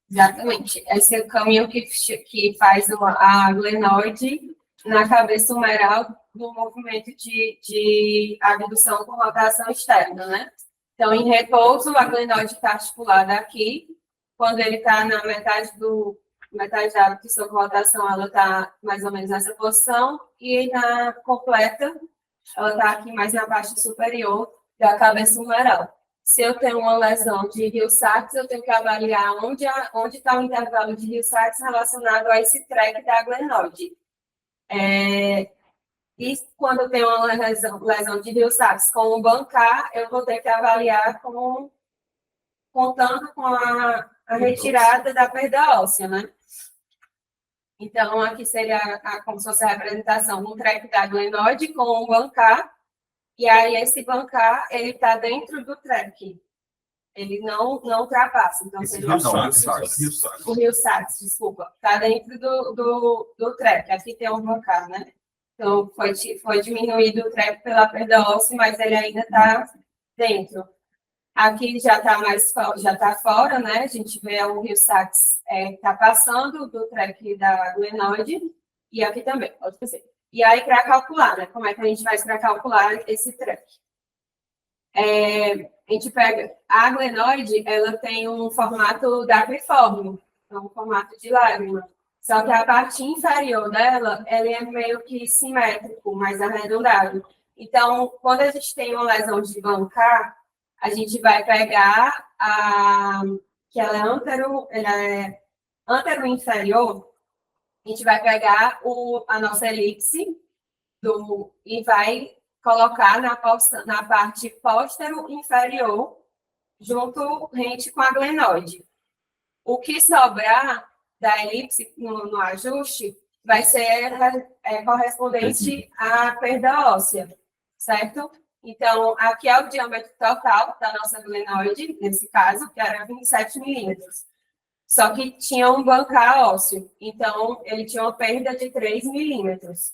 Exatamente. Esse é o caminho que faz a glenoide na cabeça humeral do movimento de abdução com rotação externa, né? Então, em repouso, a glenoide está articulada aqui. Quando ele está na metade da abdução com rotação, ela está mais ou menos nessa posição. E na completa, ela está aqui mais na parte superior da cabeça humeral. Se eu tenho uma lesão de Hill-Sachs, eu tenho que avaliar onde está o intervalo de Hill-Sachs relacionado a esse track da glenoide. E quando eu tenho uma lesão de Hill-Sachs com o bancar, eu vou ter que avaliar contando com a retirada da perda óssea, né? Então, aqui seria como se fosse a representação do track da glenoide com o bancar. E aí, esse bancar, ele está dentro do track. Ele não ultrapassa. Então, seria o Hill-Sachs, desculpa. Está dentro do track. Aqui tem um bancar, né? Então, foi diminuído o track pela perda óssea, mas ele ainda está dentro. Aqui já está fora, né? A gente vê o Hill-Sachs está passando do track da glenoide. E aqui também, pode dizer. E aí, para calcular, né? Como é que a gente faz para calcular esse track? A gente pega a glenoide, ela tem um formato dacriforme, então um formato de lágrima. Só que a parte inferior dela, ela é meio que simétrico, mais arredondado. Então, quando a gente tem uma lesão de bancar, a gente vai pegar que ela é antero-inferior. A gente vai pegar a nossa elipse e vai colocar na parte póstero-inferior, rente com a glenoide. O que sobrar da elipse no ajuste vai ser correspondente à perda óssea, certo? Então, aqui é o diâmetro total da nossa glenoide, nesse caso, que era 27 milímetros. Só que tinha um bancar ósseo, então ele tinha uma perda de 3 milímetros.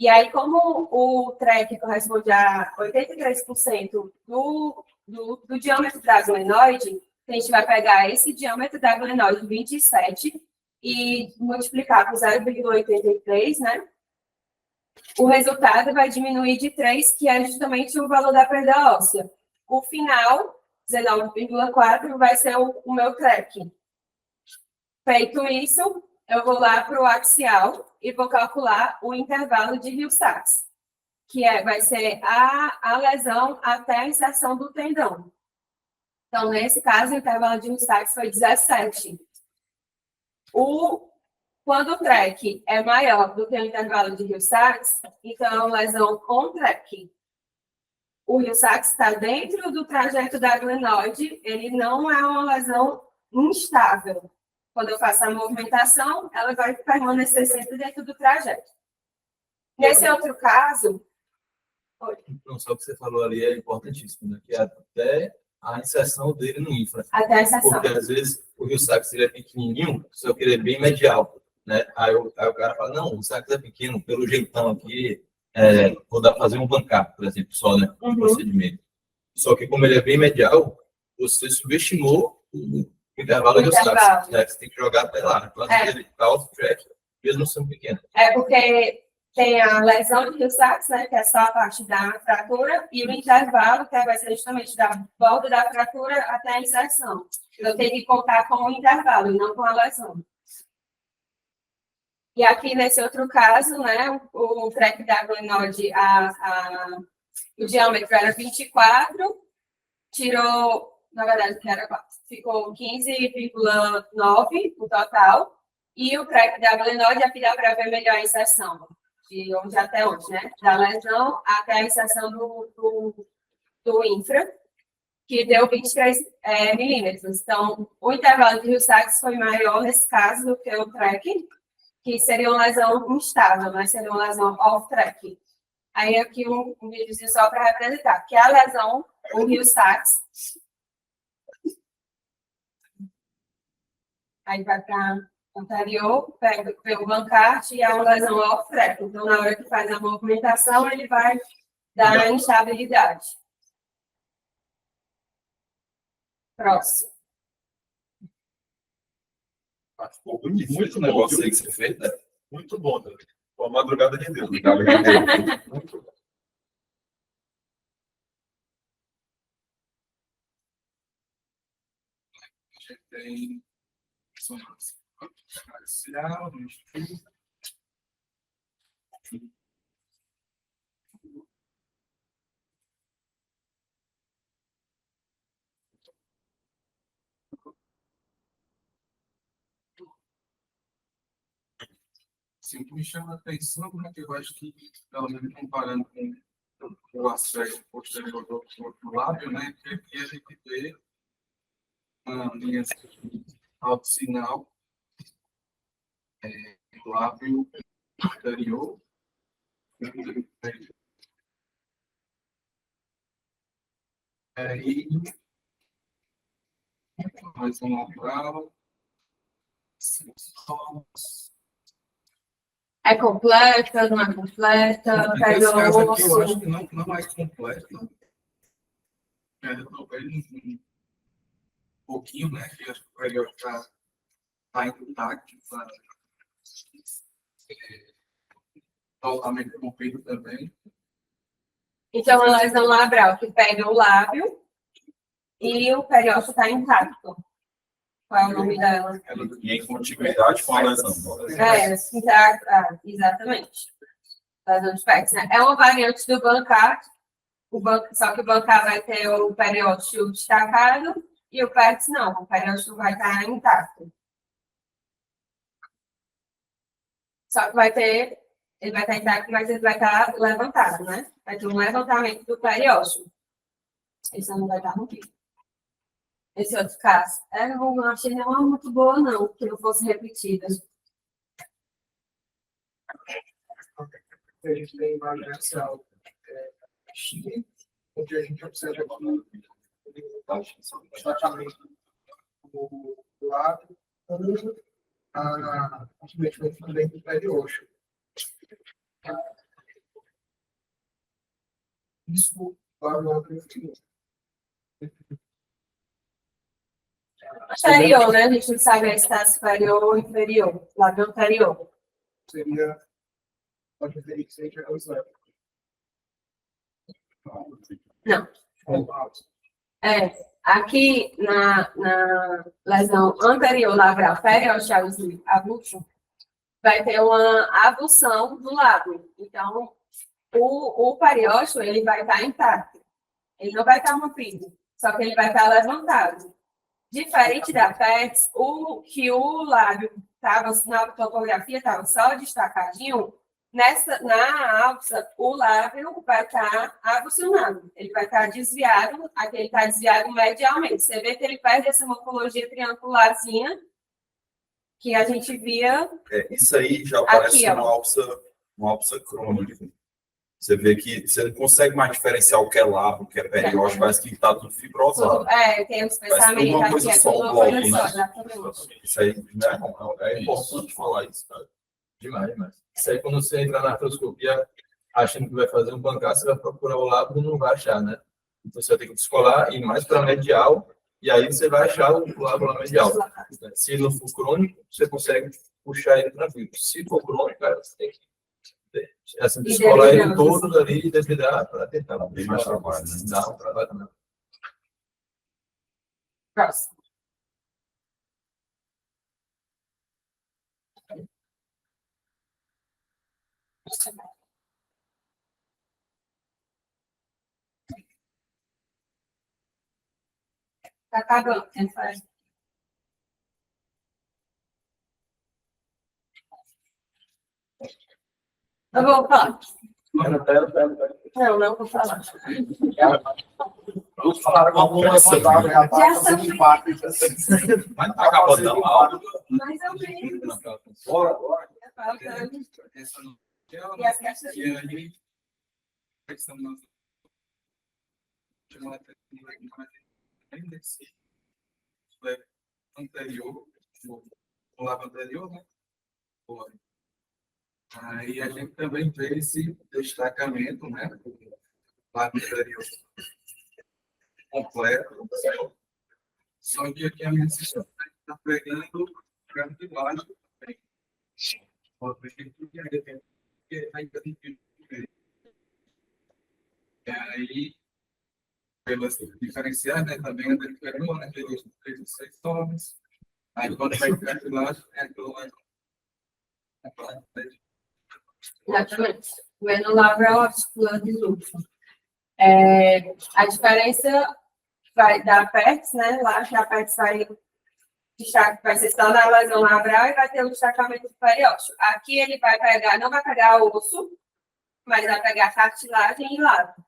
E aí, como o track corresponde a 83% do diâmetro da glenoide, a gente vai pegar esse diâmetro da glenoide 27 e multiplicar por 0,83, né? O resultado vai diminuir de 3, que é justamente o valor da perda óssea. O final, 19,4, vai ser o meu track. Feito isso, eu vou lá para o axial e vou calcular o intervalo de Hill-Sachs, que vai ser a lesão até a inserção do tendão. Então, nesse caso, o intervalo de Rio-Sachs foi 17. Quando o track é maior do que o intervalo de Rio-Sachs, então é uma lesão on track. O Rio-Sachs está dentro do trajeto da glenoide, ele não é uma lesão instável. Quando eu faço a movimentação, ela vai permanecer sempre dentro do trajeto. Nesse outro caso... Então, só o que você falou ali é importantíssimo, né? Que é até a inserção dele no infra. Até a inserção. Porque, às vezes, o Rio-Sachs ele é pequenininho, só que ele é bem medial, né? Aí o cara fala, não, o Rio-Sachs é pequeno, pelo jeitão aqui, vou fazer um bancar, por exemplo, só, né? Uhum. Procedimento. Só que, como ele é bem medial, você subestimou o intervalo do Rio-Sachs, né? Você tem que jogar até lá, quase ele tá off-track, mesmo sendo pequeno. É porque tem a lesão de Rio-Sachs, né, que é só a parte da fratura, e o intervalo, que vai ser justamente da volta da fratura até a inserção. Eu tenho que contar com o intervalo, e não com a lesão. E aqui, nesse outro caso, né, o track da glenoide, o diâmetro era 24, tirou, na verdade, que era 4, ficou 15,9 no total, e o track da glenoide, aqui dá para ver melhor a inserção. De onde até onde, né? Da lesão até a inserção do infra, que deu 23 milímetros. Então, o intervalo de Rio-Sachs foi maior nesse caso do que o track, que seria uma lesão instável, mas seria uma lesão off-track. Aí, aqui um videozinho só para representar, que a lesão, o Rio-Sachs, aí vai para anterior, pega o bancarte e é uma lesão off-track. Então, na hora que faz a movimentação, ele vai dar instabilidade. Próximo. Ficou bonito. Muito negócio aí que você fez, né? Muito bom, né? Uma madrugada de Deus. Muito bom. A gente tem ressonância parcial, no estudo. Sim, o que me chama a atenção, né, que eu acho que, pelo menos comparando com o aspecto posterior do lábio, né, que aqui a gente vê uma linha alto sinal do lábio anterior. E mais um local. É completa, não é completa? Pega Nesse caso o aqui, eu acho osso. que não é completa. Eu talvez um pouquinho, né? Que acho que o período está intacto, está totalmente rompido também. Então, a lesão labral que pega o lábio e o periósteo está intacto. Qual é o nome dela? E em continuidade com a lesão. Exatamente. Lesão de Pérez, né? É uma variante do bancar, só que o bancar vai ter o periósteo destacado e o Pérez não. O periósteo vai estar intacto. Só que ele vai estar intacto, mas ele vai estar levantado, né? Vai ter um levantamento do periósteo. Esse não vai estar rompido. Esse outro caso, eu não achei não muito boa, não, que não fosse repetida. A gente tem uma reação X, onde a gente observa aqui exatamente o lado, os metimentos também do periósteo. Isso vai no anterior. Anterior, né? A gente não sabe se está superior ou inferior. Lado anterior. Seria, pode ver que seja o slap. Não. Aqui na lesão anterior labral periosteal avulso, vai ter uma avulsão do lábio. Então, o periósteo ele vai estar intacto. Ele não vai estar rompido. só que ele vai estar levantado. Diferente da PEX, o lábio estava, na topografia, estava só destacadinho, na alça, o lábio vai estar abducionado. Ele vai estar desviado, aqui ele está desviado medialmente. Você vê que ele perde essa morfologia triangularzinha que a gente via. Isso aí já parece Aqui, ó. uma alça crônica. Você vê que você não consegue mais diferenciar o que é lábio, o que é periósteo, parece que está tudo fibrosado. Tem os Parece que é uma pensamentos, coisa aqui é só, tudo um uma bloco, coisa só, né? exatamente. Isso aí, né? É importante falar isso, cara. Demais, demais. Isso aí, quando você entra na artroscopia, achando que vai fazer um bancar, você vai procurar o lábio e não vai achar, né? Então você vai ter que descolar, ir mais para medial, e aí você vai achar o lábio lá medial. Se não for crônico, você consegue puxar ele tranquilo. Se for crônico, cara, você tem que assim, descolar ele todo ali e desidrar para tentar Bem mais trabalho, né? Não, trabalho não. Próximo. Tá acabando, quem faz? Eu vou falar. Não vou falar. Vamos falar com alguma rodada, já tá fazendo impacto. Mas tá acabando não, a aula. Mais ou menos. Bora, bora. Faltando. Essa não. E as caixas E aí, estamos anterior, o lado anterior, né? Foi. Aí a gente também vê esse destacamento, né? Do lado anterior completo. Só que aqui a minha assistente está pegando o canto de baixo também. Ainda tem que ver. E aí, pelas diferenciais, né? Também a diferença, né? Pelos 3 e 6 tomes. Aí quando vai ficar de baixo, é do lado. Exatamente. O venolábio é o articulado de luxo. A diferença vai da PEX, né? Lá que a PEX vai ser só na lesão labral e vai ter um destacamento do periósteo. Aqui ele vai pegar, não vai pegar osso, mas vai pegar cartilagem e lábio.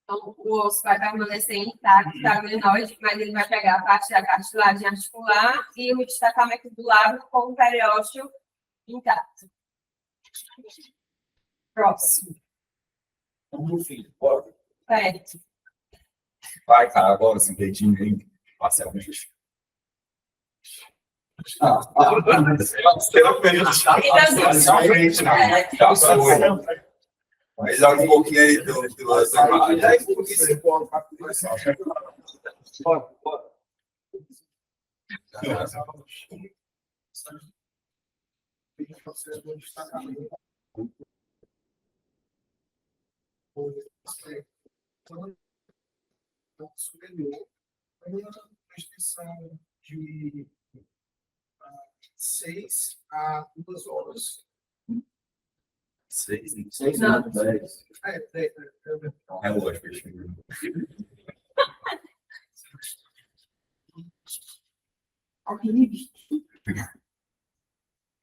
Então, o osso vai permanecer intacto, da glenoide, mas ele vai pegar a parte da cartilagem articular e o destacamento do lábio com o periósteo intacto. Próximo. No fim, bora. Certo. Vai, cara, agora esse dedinho aí, parcialmente. Já foi. Mas dá um pouquinho aí do Bora, bora. Superior, uma extensão de 6 a 2 horas. 6, Não. 10. É, Relógio, peixe.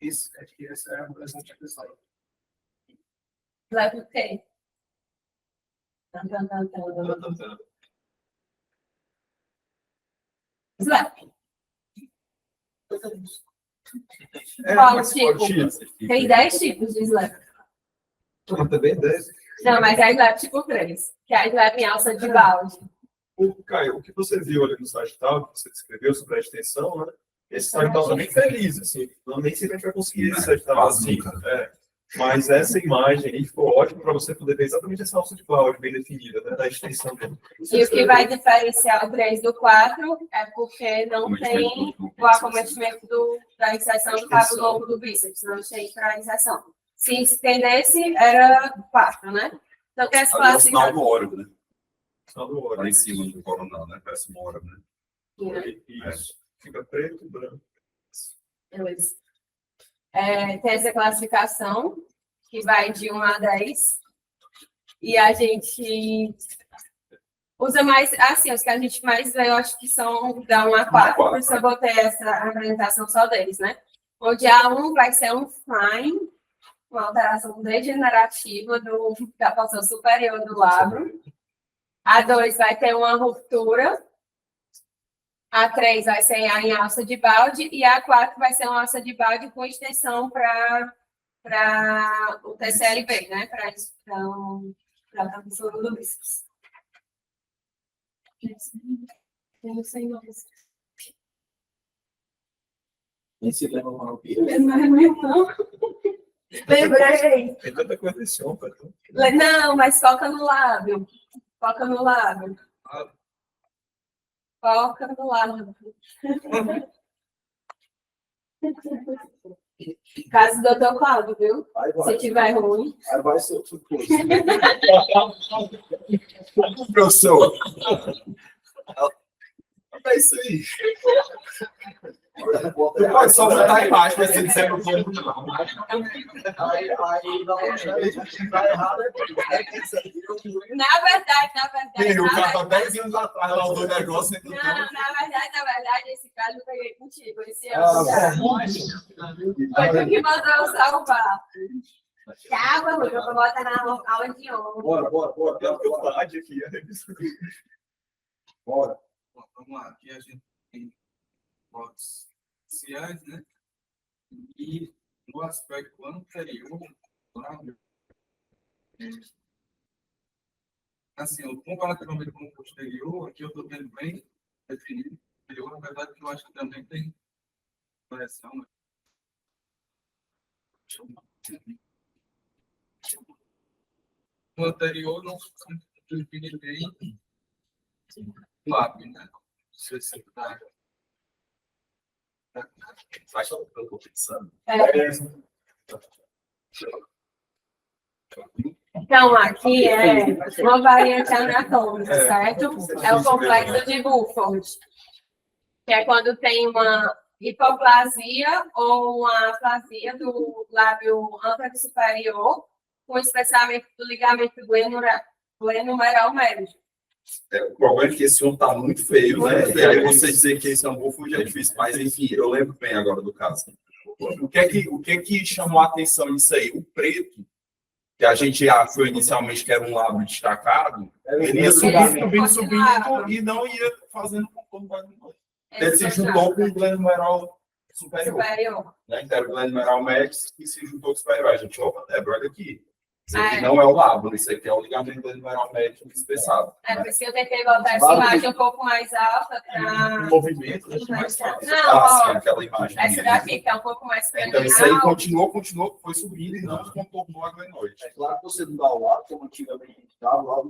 Isso aqui, essa é a apresentação. Leva o quê? Slap. Qual tipo? Tem 10 tipos de slap. Também 10. Não, mas é slap tipo 3, que é a slap em alça de balde. Caio, o que você viu ali no sagital, que você descreveu sobre a extensão, né? Esse sagital tá bem feliz, assim. Não, nem sempre a gente vai conseguir esse sagital assim. Mas essa imagem aí ficou ótima para você poder ver exatamente essa alça de balde bem definida, né? Da extensão dele. E o que vai diferenciar o 3 do 4 é porque não tem o acometimento da inserção do cabo longo do bíceps, não tem para inserção. Se estendesse, era 4, né? Então, tem as Ali é o sinal classificações. do órgão, né? Sinal do olho. Lá em cima do coronal, né? Parece uma hora, né? Isso. Fica preto, branco. Beleza. Tem essa classificação, que vai de 1 a 10. E a gente Usa mais, assim, os que a gente mais vê, eu acho que são da 1 a 4, por isso eu botei essa apresentação só deles, né? Onde a 1 vai ser um fine, uma alteração degenerativa da porção superior do lábio. A 2 vai ter uma ruptura. A 3 vai ser em alça de balde. E a 4 vai ser uma alça de balde com extensão para o TCLB, né? Para a professora do bíceps. Eu não sei mais. Nem se lembra o nome. Não é mesmo, não. Lembrei. Tem tanta coisa desse homem, cara. Não, mas foca no lábio. Foca no lábio. Foca no lábio. Caso do Dr. Cláudio, viu? Aí Se vai, tiver ruim. aí vai ser outra coisa. Professor, é isso aí. Não pode só botar a imagem, mas se disser pro povo, não. Aí tá errado. Na verdade, O cara tá 10 anos atrás lá do negócio. não, na verdade, esse caso eu peguei contigo. Esse ano foi tu que mandou eu salvar. Calma, Lucas, eu vou botar na aula de ontem. Bora. Tem uma vontade aqui. Bora. Bom, vamos lá, aqui a gente tem fotos sociais, né? E no aspecto anterior, lábio, assim, comparativamente com o posterior, aqui eu estou vendo bem definido. Eu, na verdade, eu acho que também tem variação, né? No anterior, não define bem o lábio, né? Se você tá Vai só o que eu tô pensando. Então, aqui é uma variante anatômica, certo? É o complexo de Buford, que é quando tem uma hipoplasia ou uma aplasia do lábio âncora superior, com espessamento do ligamento glenomeral médio. O problema é que esse homem tá muito feio, né? E aí você dizer que esse é um bufo já é difícil. Mas, enfim, eu lembro bem agora do caso. O que é que chamou a atenção nisso aí? O preto, que a gente achou inicialmente que era um lábio destacado, ele ia subindo e não ia fazendo contorno da glenoide. Ele se juntou com o glenomeral superior. Né? Então, era o glenomeral médio que se juntou com o superior. A gente, opa, Débora, olha aqui. Isso aqui não é o lábio, isso aqui é o ligamento glenomeral médio espessado. É por isso que eu tentei botar essa imagem um pouco mais alta para... movimento, né? Mais fácil. Não, Aquela imagem. essa daqui, que é um pouco mais Então, isso aí continuou, foi subindo e não contornou a glenoide. É claro que você não dá o lado, como antigamente a gente dava lá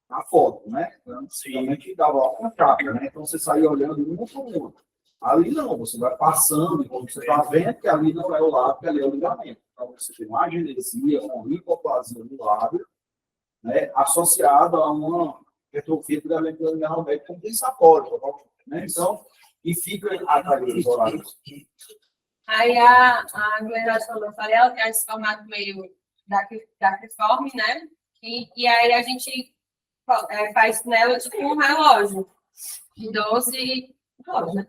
na foto, né? Antigamente a gente dava lá com a capa, né? Então você saía olhando um por um. Ali não, você vai passando, quando você está vendo que ali não é o lábio, que ali é o ligamento. Então você tem uma agenesia, uma hipoplasia no lábio, né? Associada a uma hipertrofia do ligamento glenomeral médio compensatório, né? Então, e fica atrás dos horários. Aí a glenose, como eu falei, ela tem esse formato meio dacriforme, né? E aí a gente faz nela tipo um relógio de 12 horas, né?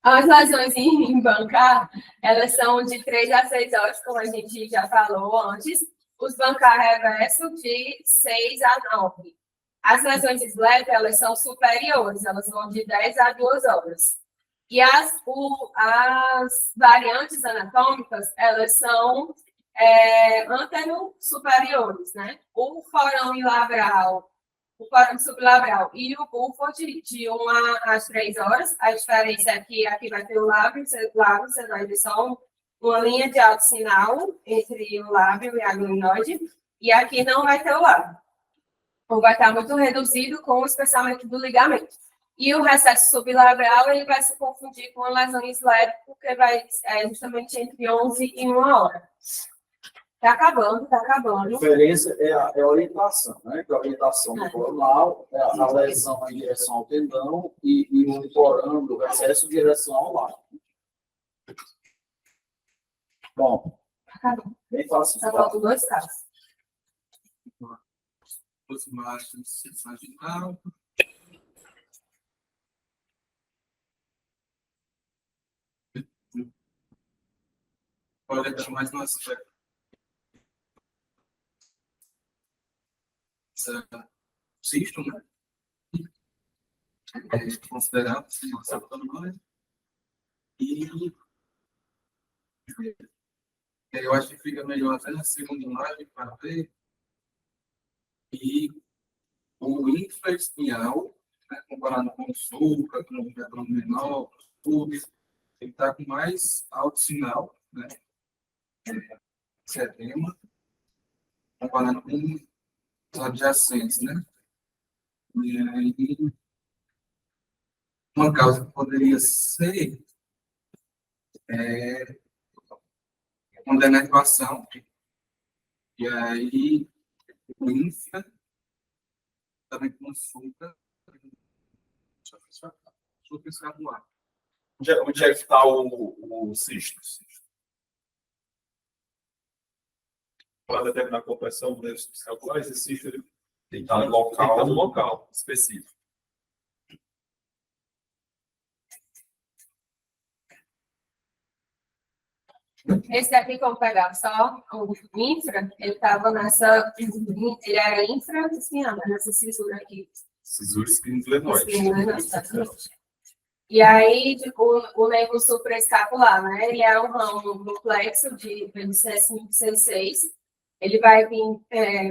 As lesões em bancar, elas são de 3 a 6 horas, como a gente já falou antes. Os bancar reverso de 6 a 9. As lesões SLED, elas são superiores, elas vão de 10 a 2 horas. E as variantes anatômicas, elas são antero-superiores, né? O forame labral, o forame sublabral e o Buford de 1 às 3 horas. A diferença é que aqui vai ter o lábio, você vai ver só uma linha de alto sinal entre o lábio e a glenoide, e aqui não vai ter o lábio. Ou vai estar muito reduzido com o espessamento do ligamento. E o recesso sublabral, ele vai se confundir com a lesão SLED, porque vai justamente entre 11 e 1 hora. Está acabando. A diferença é a orientação, né? Que a orientação do coronal é a lesão em direção ao tendão e o corando, o excesso em direção ao lado. Bom, bem fácil. Só faltam 2 casos. aproximar-se vaginal. Pode dar mais um aspecto. Cisto, né? Considerado nossa tamanho. E eu acho que fica melhor até na segunda imagem para ver. E o infraespinhal, né, comparado com o sulca, com o redondo menor, tudo, ele está com mais alto sinal, né? Edema, comparado com os adjacentes, né? E aí, uma causa que poderia ser uma denervação, e aí o infra também consulta supraescapular. Onde é que está o cisto? Para determinar a compressão do nervo escapular, esse cisto ele Tem que estar no tem que estar local no local. específico. Esse aqui, como pegar só o infra, ele estava nessa. Ele era infra-espinhal, nessa cisura aqui. Cisura espinoglenoide. E aí, tipo, o nervo supraescapular, né? Ele é um ramo do plexo de C5, C6. Ele vai vir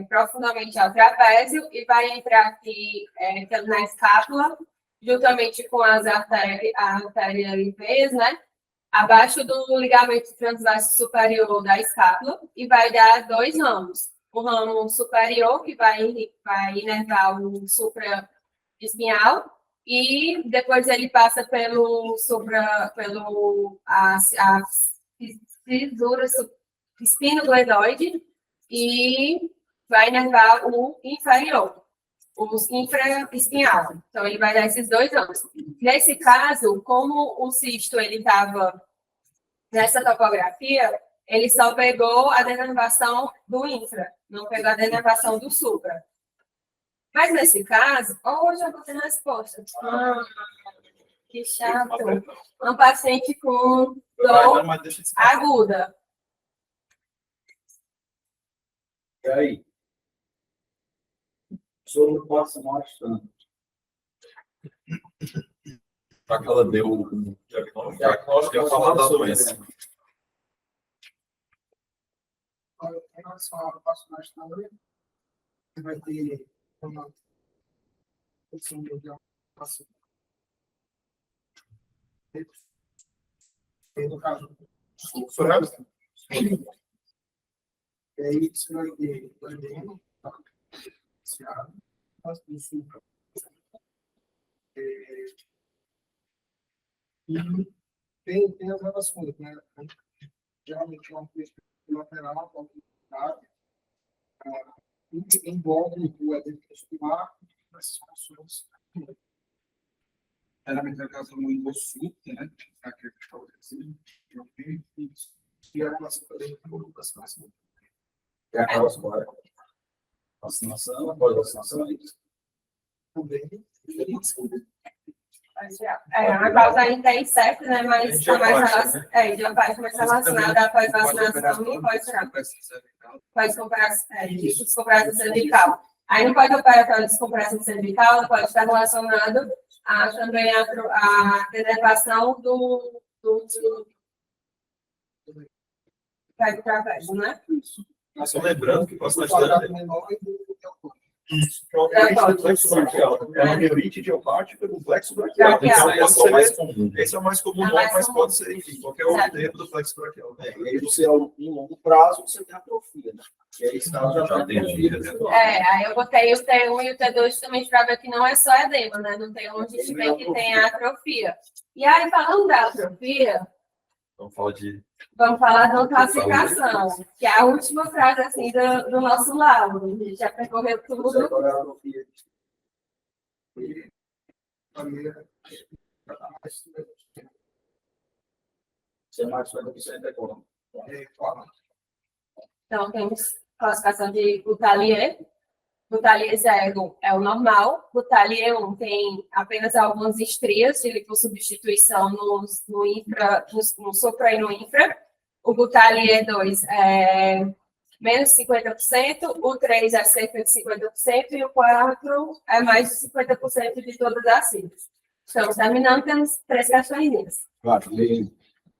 profundamente ao trapézio e vai entrar aqui na escápula, juntamente com as artérias e veias, né? Abaixo do ligamento transverso superior da escápula e vai dar dois ramos. O ramo superior, que vai inervar o supraespinhal, e depois ele passa pelo a cisura espinoglenoide e vai inervar o inferior, o infraespinhal. Então, ele vai dar esses dois ramos. Nesse caso, como o cisto ele estava nessa topografia, ele só pegou a denervação do infra, não pegou a denervação do supra. Mas nesse caso, hoje eu vou ter resposta. Que chato. Um paciente com dor Mas deixa de aguda. E aí? O senhor não passa mais tanto. para que ela deu o diagnóstico, eu ia falar da doença. Em relação ao personagem também, vai ter uma opção de passo. No caso, França. e aí você vai ter o edema, do sul. E tem as relações, né? Geralmente é uma coisa lateral, envolve o edema muscular, as funções. Geralmente é a causa do invosulto, né? Aquele que está assim. E a relação também com as classes. É a causa agora. Vacinação, após vacinação, é isso. Também. A causa ainda é incerta, né? Mas está mais relacionada após vacinação e pós-compressão cervical. Aí no pós-operatório de descompressão cervical pode estar relacionado também a denervação do trapézio, né? Só lembrando que passa O quadrado bastante. menor e do É uma neurite idiopática do plexo braquial. Braquial. Então, Esse é o mais comum. esse é o mais comum, É mais mas comum. pode ser, enfim, qualquer outro tempo do plexo braquial. E aí você, no longo prazo, você tem atrofia, né? E aí, esse caso já tem atrofia. Aí eu botei o T1 e o T2 também para ver que não é só edema, né? No T1 a gente vê que tem a atrofia. E aí, falando da atrofia, Vamos falar de. vamos falar da classificação, que é a última frase assim, do nosso laudo. A gente já percorreu tudo. Agora a atrofia. Você é mais 50% é como? Então, temos classificação de Coutalier, Gutalier 0 é o normal, Gutalier 1 tem apenas algumas estrias de lipossubstituição no supra e no infra. O Gutalier 2 é menos de 50%, o 3 é cerca de 50% e o 4 é mais de 50% de todas as siglas. Estamos terminando, temos 3 questões.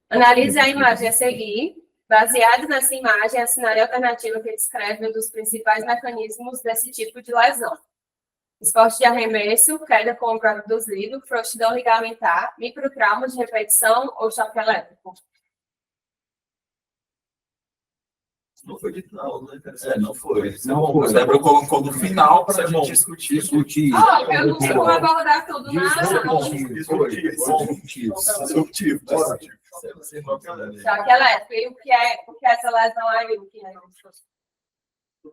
Analise a imagem a seguir. Baseado nessa imagem, assinale a alternativa que descreve um dos principais mecanismos desse tipo de lesão. Esporte de arremesso, queda com ombro abduzido, frouxidão ligamentar, microtrauma de repetição ou choque elétrico. Não foi dito não, né? Não foi. O Débora colocou no final para a gente discutir. Eu não sei como abordar tudo, nada. Disruptivo. Choque elétrico. E o que é essa lesão aí? O que é?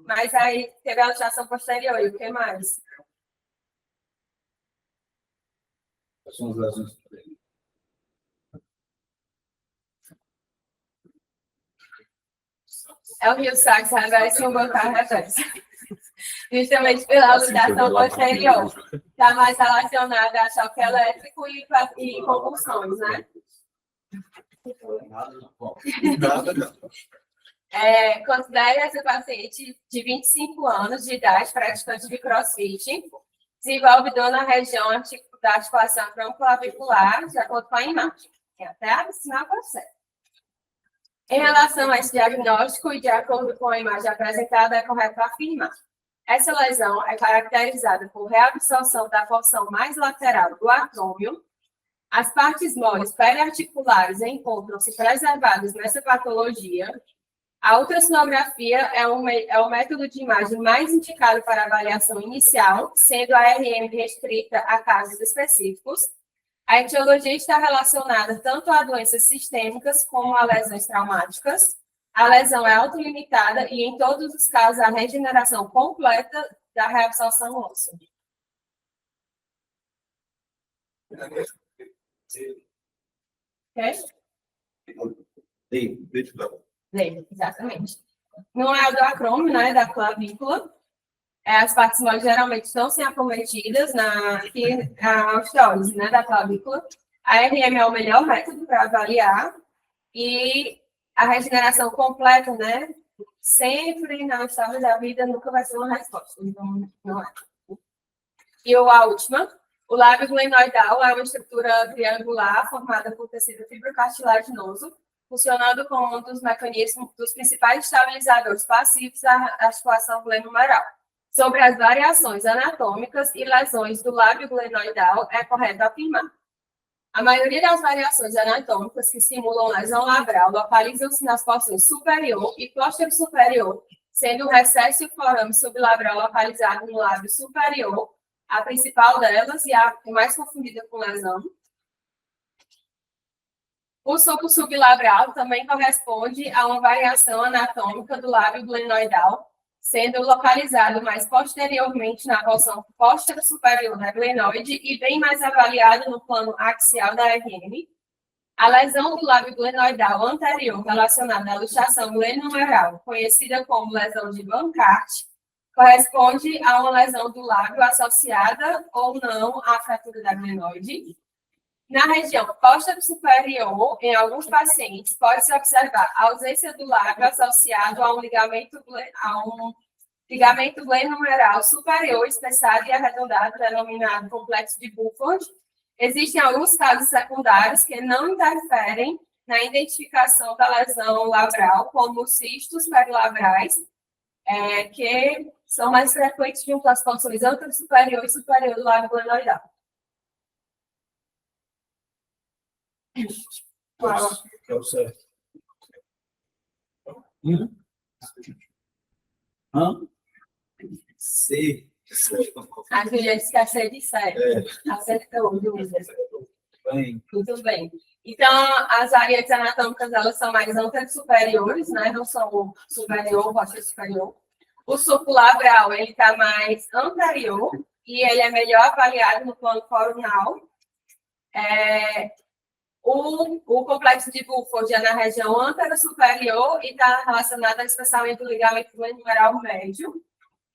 Mas aí teve a luxação posterior. E o que mais? São as lesões. É o Rio Sacos reverso e o Bancar reverso. Justamente pela luxação posterior. Está mais relacionada a choque elétrico e convulsões, né? Considere essa paciente de 25 anos de idade, praticante de crossfit, desenvolve dor na região da articulação troncoclavicular, de acordo com a imagem. Tem até a sinal para você. Em relação a esse diagnóstico e de acordo com a imagem apresentada, é correto afirmar. Essa lesão é caracterizada por reabsorção da porção mais lateral do acrômio. As partes moles periarticulares encontram-se preservadas nessa patologia. A ultrassonografia é o método de imagem mais indicado para avaliação inicial, sendo a RM restrita a casos específicos. A etiologia está relacionada tanto a doenças sistêmicas como a lesões traumáticas. A lesão é autolimitada e, em todos os casos, a regeneração completa da reabsorção óssea. Exatamente. Não é o do acrômio, né? Da clavícula. As partes moles geralmente estão sem acometidas na osteólise, né? Da clavícula. A RM é o melhor método para avaliar. E a regeneração completa, né? Sempre na história da vida nunca vai ser uma resposta. Então, não é. E a última, o lábio glenoidal é uma estrutura triangular formada por tecido fibrocartilaginoso, funcionando como um dos mecanismos, dos principais estabilizadores passivos da articulação glenohumeral. Sobre as variações anatômicas e lesões do lábio glenoidal, é correto afirmar. A maioria das variações anatômicas que simulam lesão labral localizam-se nas porções superior e posterior superior, sendo o recesso e o forame sublabral localizado no lábio superior, a principal delas e a mais confundida com lesão. O sulco sublabral também corresponde a uma variação anatômica do lábio glenoidal, sendo localizado mais posteriormente na porção posterior superior da glenoide e bem mais avaliado no plano axial da RM. A lesão do lábio glenoidal anterior relacionada à luxação glenohumeral, conhecida como lesão de Bankart, corresponde a uma lesão do lábio associada ou não à fratura da glenoide. Na região posterior superior, em alguns pacientes, pode-se observar a ausência do lábio associado a um ligamento glenohumeral superior, espessado e arredondado, denominado complexo de Buford. Existem alguns casos secundários que não interferem na identificação da lesão labral, como cistos perilabrais, que são mais frequentes de um classificações superior e superior do lábio glenoidal. É o certo. C. A Julia esqueceu de sério. Acertou, Julia. Bem. Muito bem. Então, as variantes anatômicas, elas são mais anterosuperiores, né? Não são superior, posterior superior. O sulco labral, ele está mais anterior e ele é melhor avaliado no plano coronal. O complexo de Buford é na região anterosuperior e está relacionado ao espessamento do ligamento glenohumeral médio.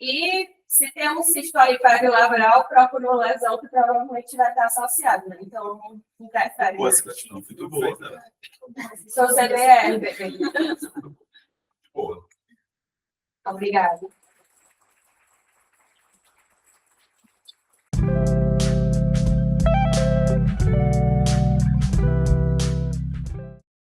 E Se tem um cisto aí perilateral, procura uma lesão que provavelmente vai estar associada, né? Então, não interfere. Boa, essa questão, muito boa. Né? Sou CBR, bebê. Boa. Obrigada.